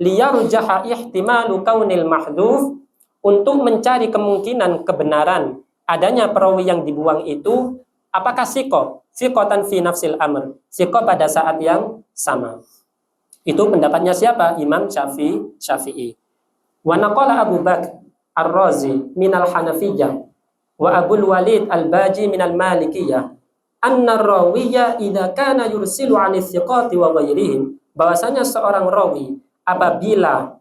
Liyarjaha ihtimalu kaunil mahdhuf, untuk mencari kemungkinan kebenaran adanya perawi yang dibuang itu apakah siqah, siqatan fi nafsil amr, siqah pada saat yang sama. Itu pendapatnya siapa? Imam Syafi'i. Wa naqala Abu Bakr Ar-Razi minal Hanafiyyah wa Abul Walid Al-Baji minal Malikiyah anna rawiya idza kana yursilu 'anil thiqati wa ghairihim, bahwasanya seorang rawi apabila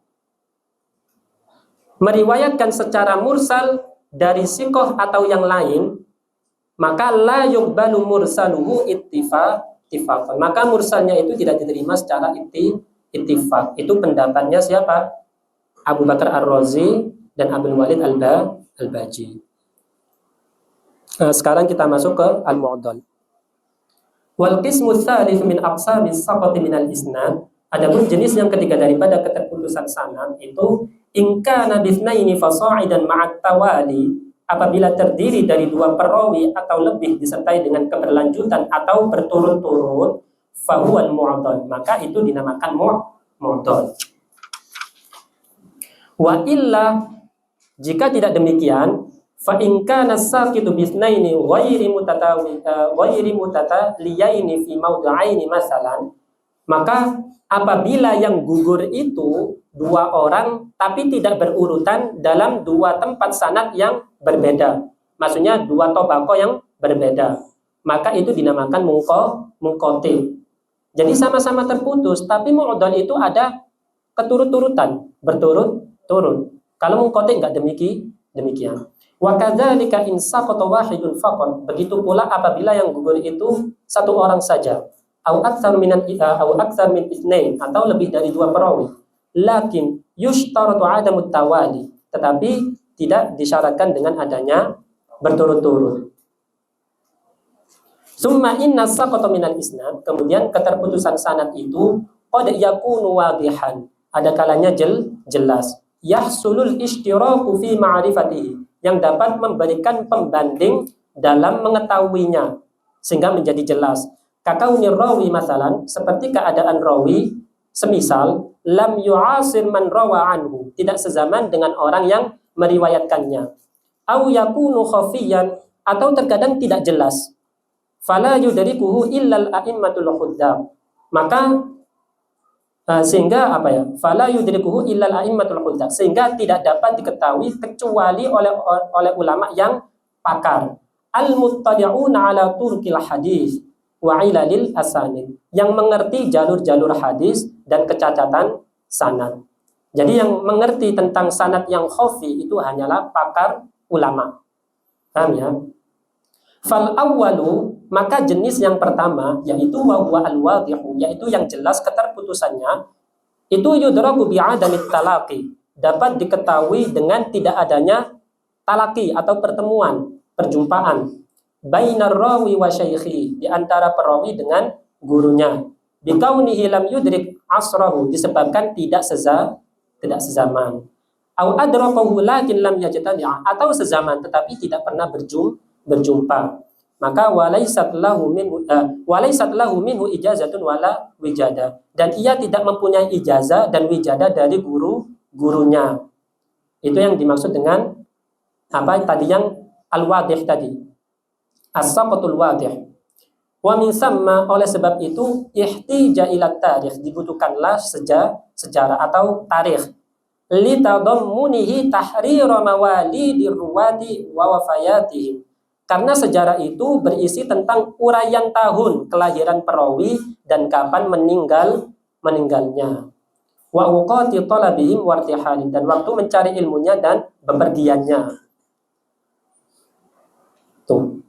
meriwayatkan secara mursal dari thiqah atau yang lain, maka la yuqbalu mursaluhu ittifaqan, maka mursalnya itu tidak diterima secara ittifaq. Itu pendapatnya siapa? Abu Bakar Ar-Razi dan Abul Walid Al-Baji. Sekarang kita masuk ke al-mu'dhal. Wal qismu tsalits min aqsamis saqati minal isnad. Adapun jenis yang ketiga daripada keterputusan sanad itu in kana bitsnaini fasa'idan ma'at tawali, apabila terdiri dari dua perawi atau lebih disertai dengan keberlanjutan atau berturut-turut, fahuwal mu'dhal, maka itu dinamakan mu'dhal. Wa illa, jika tidak demikian, fa in kana saqitu bitsnaini ghairi mutataliyaini fi mawdu'aini masalan, maka apabila yang gugur itu dua orang tapi tidak berurutan dalam dua tempat sanad yang berbeda, maksudnya dua tobaqo yang berbeda, maka itu dinamakan munqati. Jadi sama-sama terputus, tapi mu'dhal itu ada keturut-turutan, berturut-turut. Kalau munqati enggak demikian. Wa kadzalika in saqata wahidun faqat, begitu pula apabila yang gugur itu satu orang saja, au aktsar min itsnain, atau lebih dari dua perawi. Lakin yushtaratu adamut tawali, tetapi tidak disyaratkan dengan adanya berturut-turut. Summa inna saqata minal isnad, kemudian keterputusan sanad itu qad yakunu wadihan, ada kalanya jelas, yahsulul ishtiraku fi ma'rifatihi, yang dapat memberikan pembanding dalam mengetahuinya sehingga menjadi jelas. Kakaunir rawi masalan, seperti keadaan rawi, semisal lam yu'asir man rawa anhu, tidak sezaman dengan orang yang meriwayatkannya. Au yakunu khafiyan, atau terkadang tidak jelas. Fala yudrikuhu illal a'immatul khuddam, maka sehingga fala yudrikuhu illal a'immatul khuddam, sehingga tidak dapat diketahui kecuali oleh ulama yang pakar. Al-muttali'una ala turqil hadis wa ilalil asanid, yang mengerti jalur-jalur hadis dan kecacatan sanad. Jadi yang mengerti tentang sanad yang khafi itu hanyalah pakar ulama. Paham ya? Fal awwalu, maka jenis yang pertama yaitu wa huwa al-wadhihu, yaitu yang jelas keterputusannya, itu yudraku bi'adamit talaqi, dapat diketahui dengan tidak adanya talaqi atau perjumpaan bainar rawi wa syaikhi, di antara perawi dengan gurunya, bikaunihi lam yudrik asrahu, disebabkan tidak sezaman, au adrakahu lakin lam yajtami', atau sezaman tetapi tidak pernah berjumpa, maka walaisat lahu minhu ijazatun wala wijada, dan ia tidak mempunyai ijazah dan wijada dari gurunya. Itu yang dimaksud dengan tadi yang al-wadih tadi, as-saqatul wadih. Wa min samma, oleh sebab itu, ihtija ila tarikh, dibutuhkanlah sejarah atau tarikh, li tadammunihi tahrira mawalidir ruwati wa wafayatihim, karena sejarah itu berisi tentang uraian tahun kelahiran perawi dan kapan meninggalnya, wa awqati talabihim wartihalin, dan waktu mencari ilmunya dan bepergiannya. Tuh.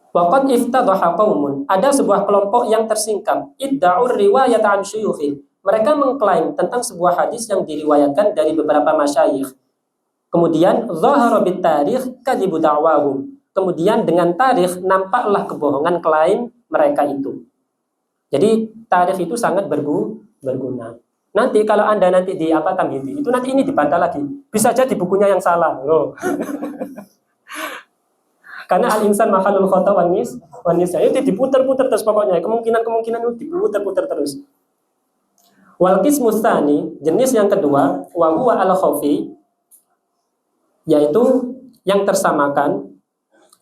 Waqad iftadhaha qaumun, ada sebuah kelompok yang tersingkap, idda'ur riwayat an syuyukhi, mereka mengklaim tentang sebuah hadis yang diriwayatkan dari beberapa masyayikh. Kemudian zahara bit tarikh kadzibu da'wahum, kemudian dengan tarikh nampaklah kebohongan klaim mereka itu. Jadi tarikh itu sangat berguna. Nanti kalau Anda nanti di tamhidi, itu nanti ini dibantah lagi. Bisa jadi bukunya yang salah. Loh. Karena al-insan mahalul khata wan nisya, itu diputar-putar terus pokoknya. Kemungkinan itu diputar-putar terus. Wal qismu tsani, jenis yang kedua, wa huwa al-khafi, yaitu yang tersamakan,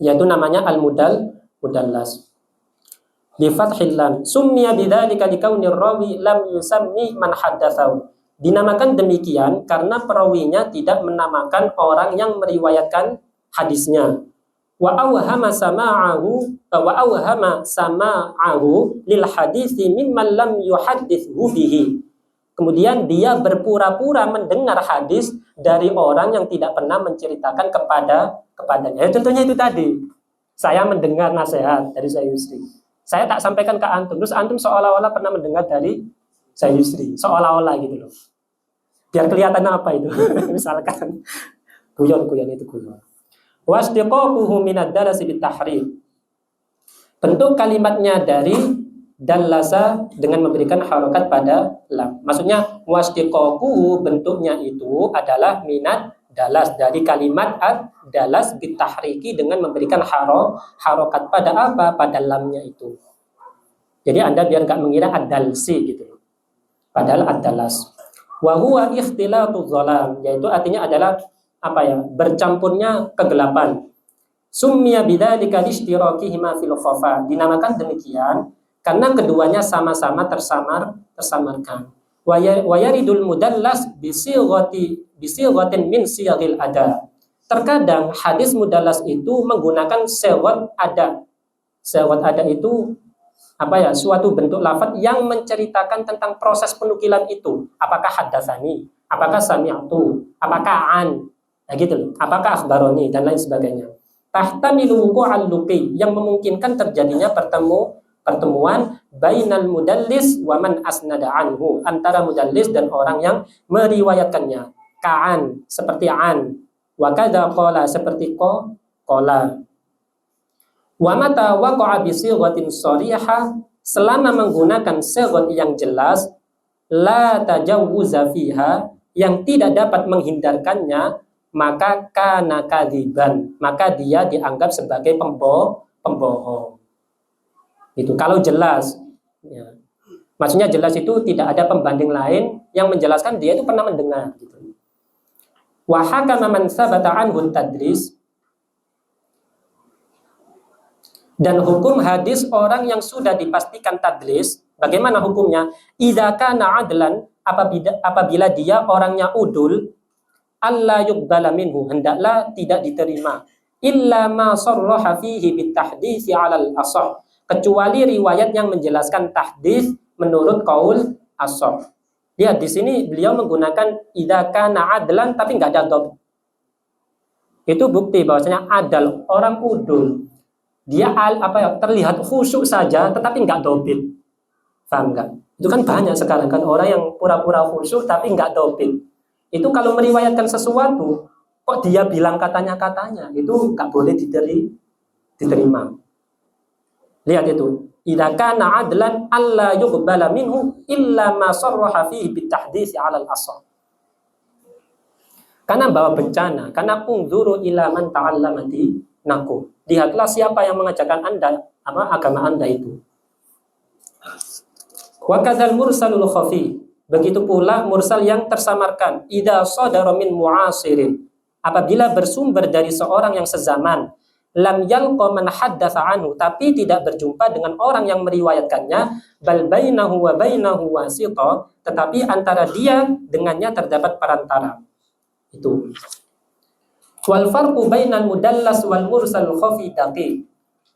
yaitu namanya al-mudallas. Bi fathil lam, summiya bidzalika likaunir rawi lam yusammi man haddatsahu. Dinamakan demikian karena perawinya tidak menamakan orang yang meriwayatkan hadisnya. Wa awhama sama'ahu lil hadisi mimman lam yuhaddithu bihi. Kemudian dia berpura-pura mendengar hadis dari orang yang tidak pernah menceritakan kepadanya. Ya, contohnya itu tadi. Saya mendengar nasihat dari Sayyusri. Saya tak sampaikan ke antum. Terus antum seolah-olah pernah mendengar dari Sayyusri. Seolah-olah gitu loh. Biar kelihatan apa itu. Misalkan guyon itu guyon. Wastiqaquhu minad dalasi bitahrir. Bentuk kalimatnya dari dallasa dengan memberikan harokat pada lam. Maksudnya wastiqaquhu bentuknya itu adalah minad dalas, dari kalimat ad-dalas bitahriki dengan memberikan harokat pada apa? Pada lamnya itu. Jadi Anda biar nggak mengira ad-dalsi gitu. Padahal ad-dalas. Wa huwa ikhtilatu dhalam, yaitu artinya adalah apa ya? Bercampurnya kegelapan. Summiya bidzalika lishtirakihima fil khafa. Dinamakan demikian karena keduanya sama-sama tersamarkan. Wa yaridul mudallas bisighatin min siyaghil ada. Terkadang hadis mudallas itu menggunakan sighat ada. Sighat ada itu apa ya? Suatu bentuk lafaz yang menceritakan tentang proses penukilan itu. Apakah haddatsani, apakah sami'tu, apakah an, ya gitu loh. Apakah akhbaroni dan lain sebagainya. Tahtamilu wuqu'al luqi, yang memungkinkan terjadinya pertemuan bainal mudallis wa man asnada anhu, antara mudallis dan orang yang meriwayatkannya. Ka'an, seperti an, wa kadza qala, seperti qala. Wa mata waqa'a bi sighatin sharihah, selama menggunakan sighat yang jelas, la tajawuza fiha, yang tidak dapat menghindarkannya, maka kana kadziban, maka dia dianggap sebagai pembohong. Itu kalau jelas ya. Maksudnya jelas itu tidak ada pembanding lain yang menjelaskan dia itu pernah mendengar gitu. Wa hakama man sabata anhu tadris, dan hukum hadis orang yang sudah dipastikan tadlis, bagaimana hukumnya? Idza kana adlan, apabila dia orangnya udul, alla yuqbala minhu, hendaklah tidak diterima, illa ma sarraha fihi bitahdits 'alal ashah, kecuali riwayat yang menjelaskan tahdits menurut qaul ashah. Lihat di sini beliau menggunakan idza kana adlan tapi enggak ada dhabt. Itu bukti bahwasanya adal, orang udul, dia terlihat khusyuk saja tetapi enggak dobit. Paham enggak? Itu kan banyak sekarang kan orang yang pura-pura khusyuk tapi enggak dobit. Itu kalau meriwayatkan sesuatu kok dia bilang katanya-katanya, itu enggak boleh diterima. Lihat itu, idza kana adlan alla yuqbala minhu illa ma sarraha fihi bitahdits 'alal ashah. Karena bawa bencana, karena unzuru ila man ta'allamati nakum. Lihatlah siapa yang mengajarkan Anda agama Anda itu. Wa kadzal mursalul khafi, begitu pula mursal yang tersamarkan. Idza sadara min mu'asirin, apabila bersumber dari seorang yang sezaman, lam yalqa man haddatsa anhu, tapi tidak berjumpa dengan orang yang meriwayatkannya, bal bainahu wa bainahu wasita, tetapi antara dia dengannya terdapat perantara. Itu. Wal farqu bainal mudallas wal mursal khafi daqiq.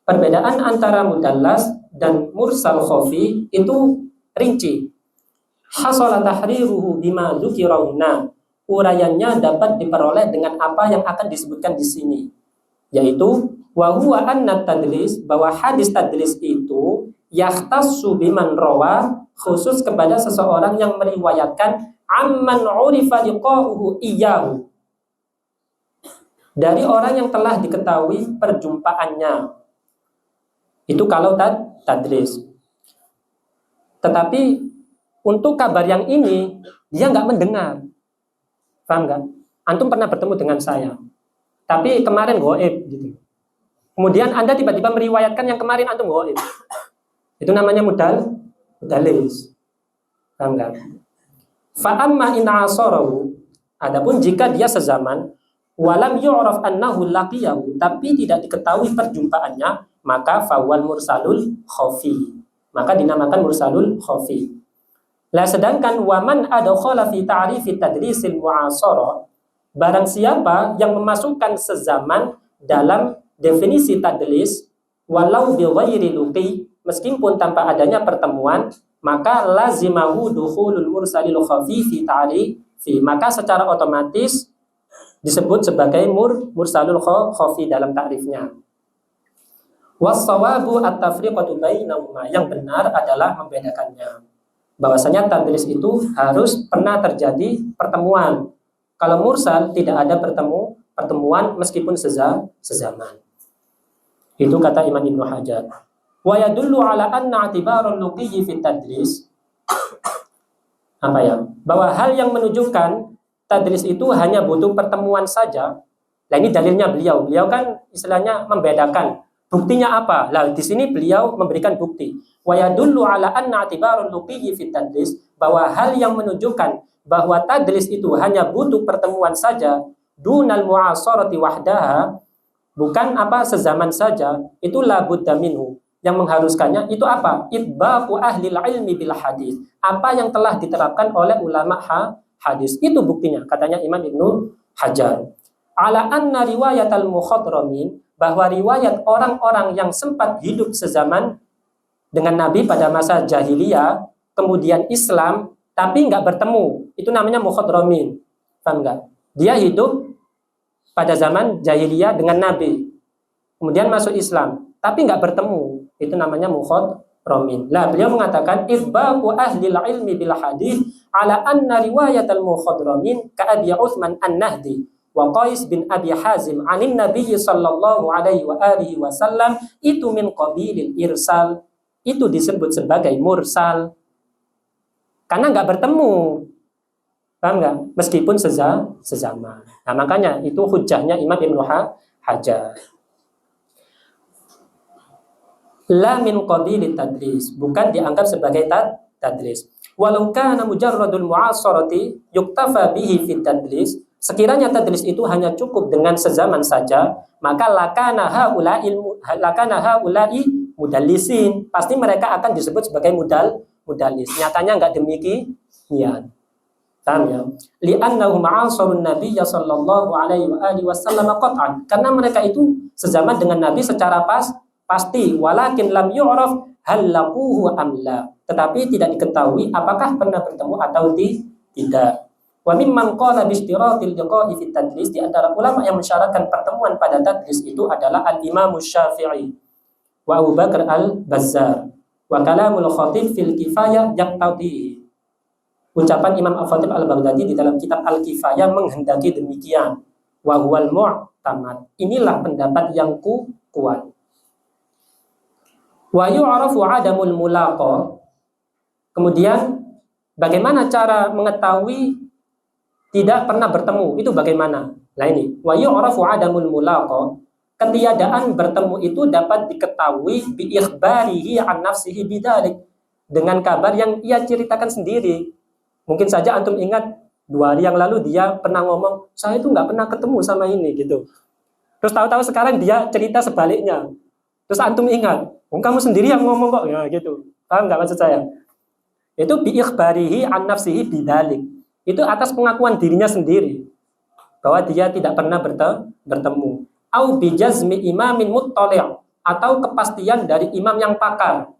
Perbedaan antara mudallas dan mursal khafi itu rinci. Hasala tahriruhu bima dzukirahuna. Uraiannya dapat diperoleh dengan apa yang akan disebutkan di sini, yaitu wa huwa anna tadlis, bahwa hadis tadlis itu yahtassu biman rawa, khusus kepada seseorang yang meriwayatkan amman urifa liqa'uhu iyyahu, dari orang yang telah diketahui perjumpaannya. Itu kalau tadlis. Tetapi untuk kabar yang ini dia nggak mendengar. Paham nggak? Antum pernah bertemu dengan saya, tapi kemarin ghaib gitu. Kemudian Anda tiba-tiba meriwayatkan yang kemarin antum ghaib. Itu namanya mudallis. Paham nggak? Fa amma in asarahu, adapun jika dia sezaman, walam yu'raf annahu laqiyahu, tapi tidak diketahui perjumpaannya, maka fawal mursalul khafi, maka dinamakan mursalul khafi. Lah sedangkan waman adkhala fi ta'rifi tadlisil mu'asara, barang siapa yang memasukkan sezaman dalam definisi tadlis, walau bi ghairi luqi, meskipun tanpa adanya pertemuan, maka lazimahu dukhulul mursalil khafi fi ta'rifi, maka secara otomatis disebut sebagai mursalul khafi dalam ta'rifnya. Was-shawabu at-tafriqatu bainahuma, yang benar adalah membedakannya. Bahwasanya tadlis itu harus pernah terjadi pertemuan. Kalau mursal tidak ada pertemuan meskipun sezaman. Itu kata Imam Ibnu Hajar. Wa yadullu ala anna i'tibarul luqiyyi fi tadlis, bahwa hal yang menunjukkan tadlis itu hanya butuh pertemuan saja. Nah, ini dalilnya beliau kan istilahnya membedakan. Buktinya apa? Lah di sini beliau memberikan bukti. Wa yadullu ala anna i'tibarul luqiyyi fi tadlis, bahwa hal yang menunjukkan bahwa tadlis itu hanya butuh pertemuan saja, dunal mu'asarati wahdaha, bukan sezaman saja, itu la budda minhu. Yang mengharuskannya itu apa? Itbaqu ahlil ilmi bil hadis. Apa yang telah diterapkan oleh ulama hadis. Itu buktinya, katanya Imam Ibnu Hajar. Ala anna riwayatal mukhadramin, bahwa riwayat orang-orang yang sempat hidup sezaman dengan Nabi pada masa jahiliyah, kemudian Islam, tapi nggak bertemu. Itu namanya mukhadramin. Paham nggak? Dia hidup pada zaman jahiliyah dengan Nabi, kemudian masuk Islam, tapi nggak bertemu. Itu namanya mukhadramin. Lah beliau mengatakan itsbaqu ahlil ilmi bil hadis ala anna riwayat al mukhadramin ka Abi Utsman an-Nahdi wa Qais bin Abi Hazim anin Nabi sallallahu alaihi wa alihi wasallam itu min qabilil irsal. Itu disebut sebagai mursal karena nggak bertemu. Paham nggak? Meskipun sezaman. Nah, makanya itu hujahnya Imam Ibnu Hajar. La min qabilit tadlis, bukan dianggap sebagai tadlis. Walau kana mujarradul mu'asarati yuktafa bihi fi tadlis, sekiranya tadlis itu hanya cukup dengan sezaman saja, maka lakana haula'i mudallisin, pasti mereka akan disebut sebagai mudallis. Nyatanya enggak demikian. Paham ya? Li'annahum ma'asarun nabiyya sallallahu alaihi wa alihi wasallam qat'an, karena mereka itu sezaman dengan Nabi secara pasti, walakin lam yu'raf hal laquhu am la, tetapi tidak diketahui apakah pernah bertemu atau tidak. Wa mimman qala bi ishtiratil liqa'i fi tadlis, di antara ulama yang mensyaratkan pertemuan pada tadlis itu adalah al-Imam Syafi'i wa Abu Bakar al-Bazzar wa kalamul Khatib fil Kifayah yaqtadi. Ucapan Imam Al-Khatib al-Baghdadi di dalam kitab Al-Kifayah menghendaki demikian. Wa huwal mu'tamad, inilah pendapat yang kuat. Wa yu'rafu 'adamul mulaqa. Kemudian bagaimana cara mengetahui tidak pernah bertemu? Itu bagaimana? Nah ini, wa yu'rafu 'adamul mulaqa. Ketiadaan bertemu itu dapat diketahui bi ikhbarihi an nafsihi bidzalik, dengan kabar yang ia ceritakan sendiri. Mungkin saja antum ingat 2 hari yang lalu dia pernah ngomong, saya itu nggak pernah ketemu sama ini gitu. Terus tahu-tahu sekarang dia cerita sebaliknya. Terus antum ingat, kamu sendiri yang ngomong kok, ya gitu. Paham nggak maksud saya? Itu bi ikhbarihi an nafsihi bidzalik. Itu atas pengakuan dirinya sendiri bahwa dia tidak pernah bertemu. Au bi jazmi imamin muttali', atau kepastian dari imam yang pakar.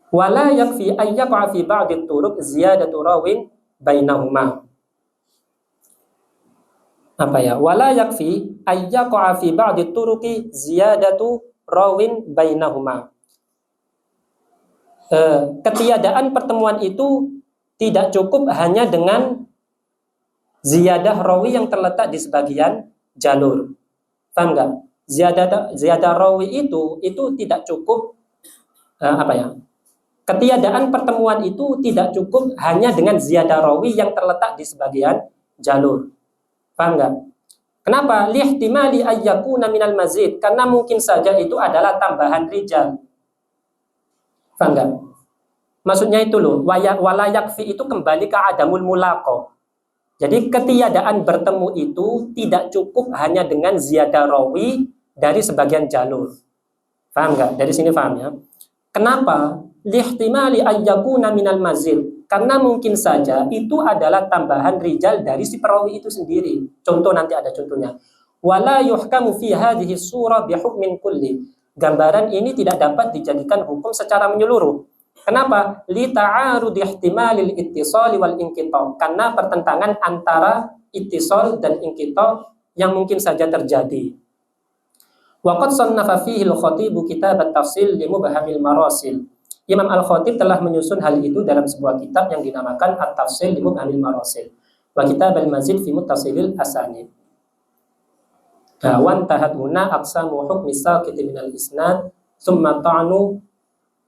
Wala yakfi ayyaqa fi ba'd turuq ziyadatu rawin bainahuma. Wala yakfi ayyaqa fi ba'd turuqi ziyadatu rawin bainahuma. Ketiadaan pertemuan itu tidak cukup hanya dengan ziyadah rawi yang terletak di sebagian jalur. Paham enggak? Ziyadah rawi itu tidak cukup Ketiadaan pertemuan itu tidak cukup hanya dengan ziyadah rawi yang terletak di sebagian jalur. Paham enggak? Kenapa? Lihtimali ayyakuna minal mazid, karena mungkin saja itu adalah tambahan rijal. Paham enggak? Maksudnya itu loh, wala yakfi itu kembali ke adamul mulaqah. Jadi ketiadaan bertemu itu tidak cukup hanya dengan ziyadah rawi dari sebagian jalur. Paham enggak? Dari sini paham ya? Kenapa? Lihtimali ayyakuna minal mazid, karena mungkin saja itu adalah tambahan rijal dari si perawi itu sendiri. Contoh, nanti ada contohnya. Wala yuhkamu fi hadhihi surah bihukmin kulli. Gambaran ini tidak dapat dijadikan hukum secara menyeluruh. Kenapa? Li ta'arudi ihtimalil ittisal wal inqita', karena pertentangan antara ittisal dan inqita' yang mungkin saja terjadi. Wa qad sannafa fihi al-Khatib kitab at-tafsil li mubhamil marasil. Imam Al-Khatib telah menyusun hal itu dalam sebuah kitab yang dinamakan At-Tafsil li Mubhamil Marasil wa Kitab al-Mazid fi Muttasilil Asanid. Wan tahat huna aqsamu hukmi saqiti minal isnad thumma ta'nu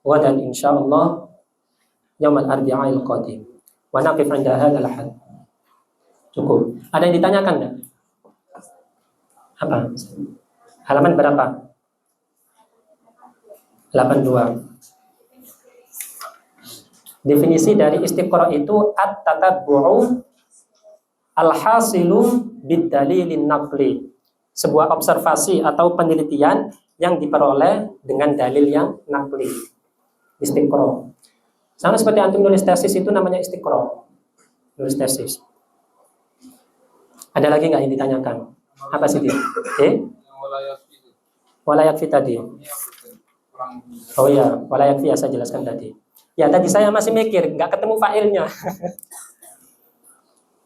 wadan insyaallah yaumul arbi'il qadim. Wa naqif 'inda hadzal had. Cukup. Ada yang ditanyakan enggak? Apa? Halaman berapa? 82. Definisi dari istiqra itu at-tatabbu'u al-hasilu bid-dalilin naqli. Sebuah observasi atau penelitian yang diperoleh dengan dalil yang naqli. Istiqra. Sama seperti antum nulis tesis itu namanya istiqra. Nulis tesis. Ada lagi nggak yang ditanyakan? Apa sih dia? Wala yakfi tadi. Oh ya, wala yakfi ya saya jelaskan tadi. Ya tadi saya masih mikir, nggak ketemu failnya.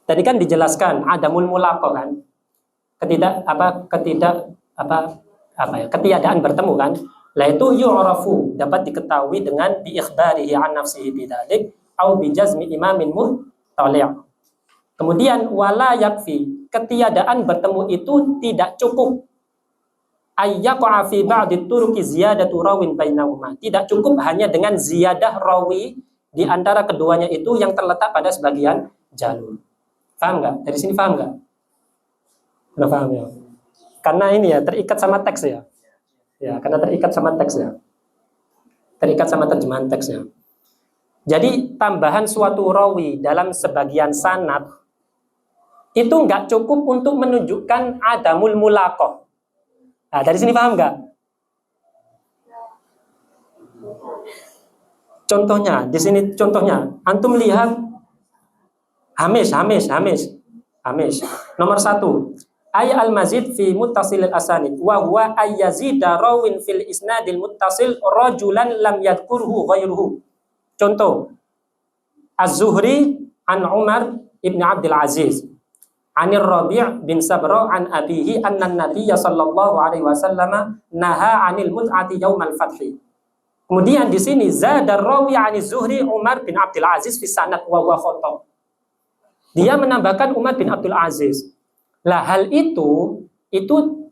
Tadi kan dijelaskan adamul mulaqah kan? Ketiadaan bertemu kan? La itu yu'rafu, dapat diketahui dengan bi ikhbarihi an nafsihi bidzalik au bi jazmi imamin muttali'. Kemudian wala yakfi, ketiadaan bertemu itu tidak cukup. Ayyaqa fi ba'di turuqi ziyadatu rawin bainahuma. Tidak cukup hanya dengan ziyadah rawi di antara keduanya itu yang terletak pada sebagian jalur. Paham enggak? Dari sini paham enggak? Udah paham ya? Karena ini ya terikat sama teks ya. Ya, karena terikat sama teks ya. Terikat sama terjemahan teks ya. Jadi tambahan suatu rawi dalam sebagian sanad itu enggak cukup untuk menunjukkan adamul mulaqah. Nah, dari sini paham nggak? Contohnya, di sini contohnya, antum lihat Hamis. Nomor 1, ay al-mazid fi muttasilil asanid wa huwa ay yazida rawin fil isnadil muttasil rajulan lam yadhkurhu ghairuhu. Contoh, Az-Zuhri an Umar ibn Abdul Aziz. Anir Rabi' bin Sabra an abihi anna an-nabiy sallallahu alaihi wasallam naha 'anil mut'ati yaumal fathi. Kemudian di sini zadar rawi 'ani Zuhri Umar bin Abdul Aziz fi sanad wa huwa khata'. Dia menambahkan Umar bin Abdul Aziz. Lah hal itu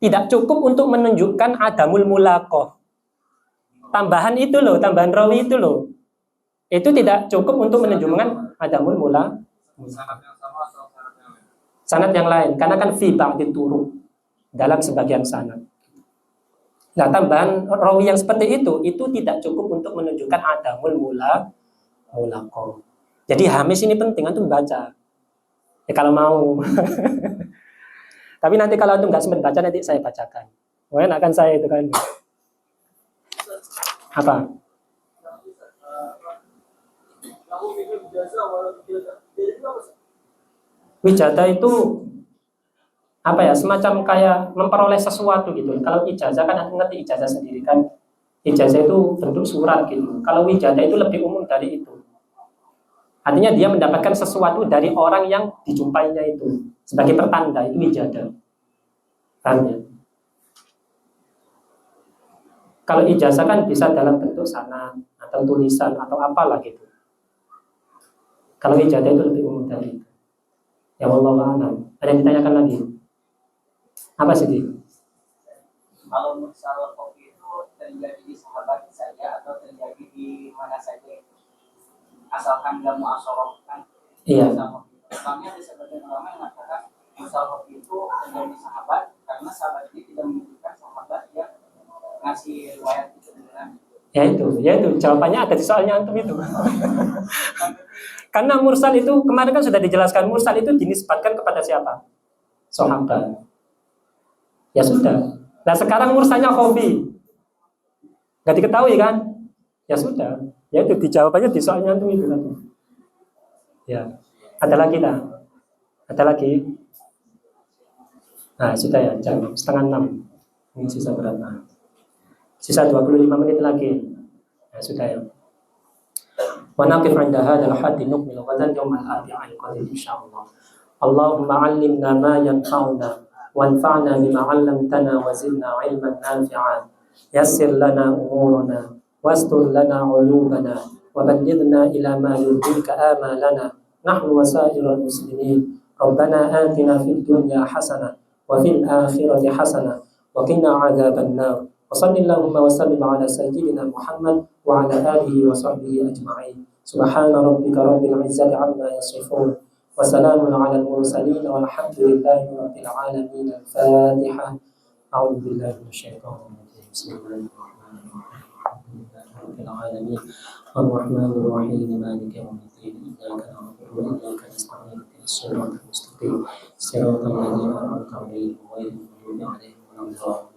tidak cukup untuk menunjukkan adamul mulaqah. Tambahan itu loh, tambahan rawi itu loh. Itu tidak cukup untuk menunjukkan adamul mulaqah. Sanad yang lain, karena kan fi ba'di turuq dalam sebagian sanad. Nah, tambahan rawi yang seperti itu tidak cukup untuk menunjukkan adamul mulaqah. Jadi Hamis ini penting antum baca. Ya kalau mau. Tapi nanti kalau antum nggak sempat baca nanti saya bacakan. Mungkin akan saya itu kan. Apa? Wijazah itu apa ya, semacam kayak memperoleh sesuatu gitu. Kalau ijazah kan aku ngerti ijazah sendiri kan. Ijazah itu bentuk surat gitu. Kalau wijazah itu lebih umum dari itu. Artinya dia mendapatkan sesuatu dari orang yang dijumpainya itu sebagai pertanda, itu wijazah. Paham ya? Kalau ijazah kan bisa dalam bentuk sanad atau tulisan atau apalah gitu. Kalau wijazah itu lebih umum dari itu. Ya wallahu a'lam. Ada yang ditanyakan lagi? Apa sih dia? Kalau mursal kopi itu terjadi di sahabat saja atau terjadi di mana saja? Asalkan nggak mu'asharahkan. Iya. Soalnya ada sebagian ulama yang mengatakan mursal kopi itu terjadi di sahabat karena sahabat ini tidak menunjukkan sahabat yang ngasih riwayat itu beneran. Ya itu jawabannya ada di soalnya antum itu. Karena mursal itu kemarin kan sudah dijelaskan, mursal itu dinisbatkan kepada siapa? Sahabat. Ya sudah. Nah sekarang mursalnya khofi, nggak diketahui kan? Ya sudah. Ya itu dijawabannya di soalnya antum itu tadi. Ya. Ada lagi tak? Ada lagi? Nah sudah ya, jam 5:30. Ini sisa berapa? Sisa 25 menit lagi. Nah sudah ya. Wa naqif 'inda hadzal haddi nukmil ghadan yawmal arbi'il qadim insyaallah. Allahumma 'allimna ma yanfa'una wanfa'na bima 'allamtana wa zidna 'ilman nafi'an. Yassir lana umurana wastur lana 'uyubana wa ballighna ila ma yurdika amalana nahnu wa sa'irul muslimin. Rabbana atina fid dunya hasanah wa وفي الآخرة حسنة وقنا عذاب النار. وصل اللهم وسلم على سيدنا محمد وعلى آله وصحبه أجمعين. سبحان ربك رب العزة عما يصفون وسلام على المرسلين والحمد لله رب العالمين. الفاتحة. أعوذ بالله من الشيطان الرجيم. بسم الله الرحمن الرحيم. الحمد لله رب العالمين الرحمن الرحيم مالك يوم الدين إياك نعبد وإياك نستعين اهدنا الصراط المستقيم صراط الذين أنعمت عليهم غير المغضوب عليهم ولا الضالين.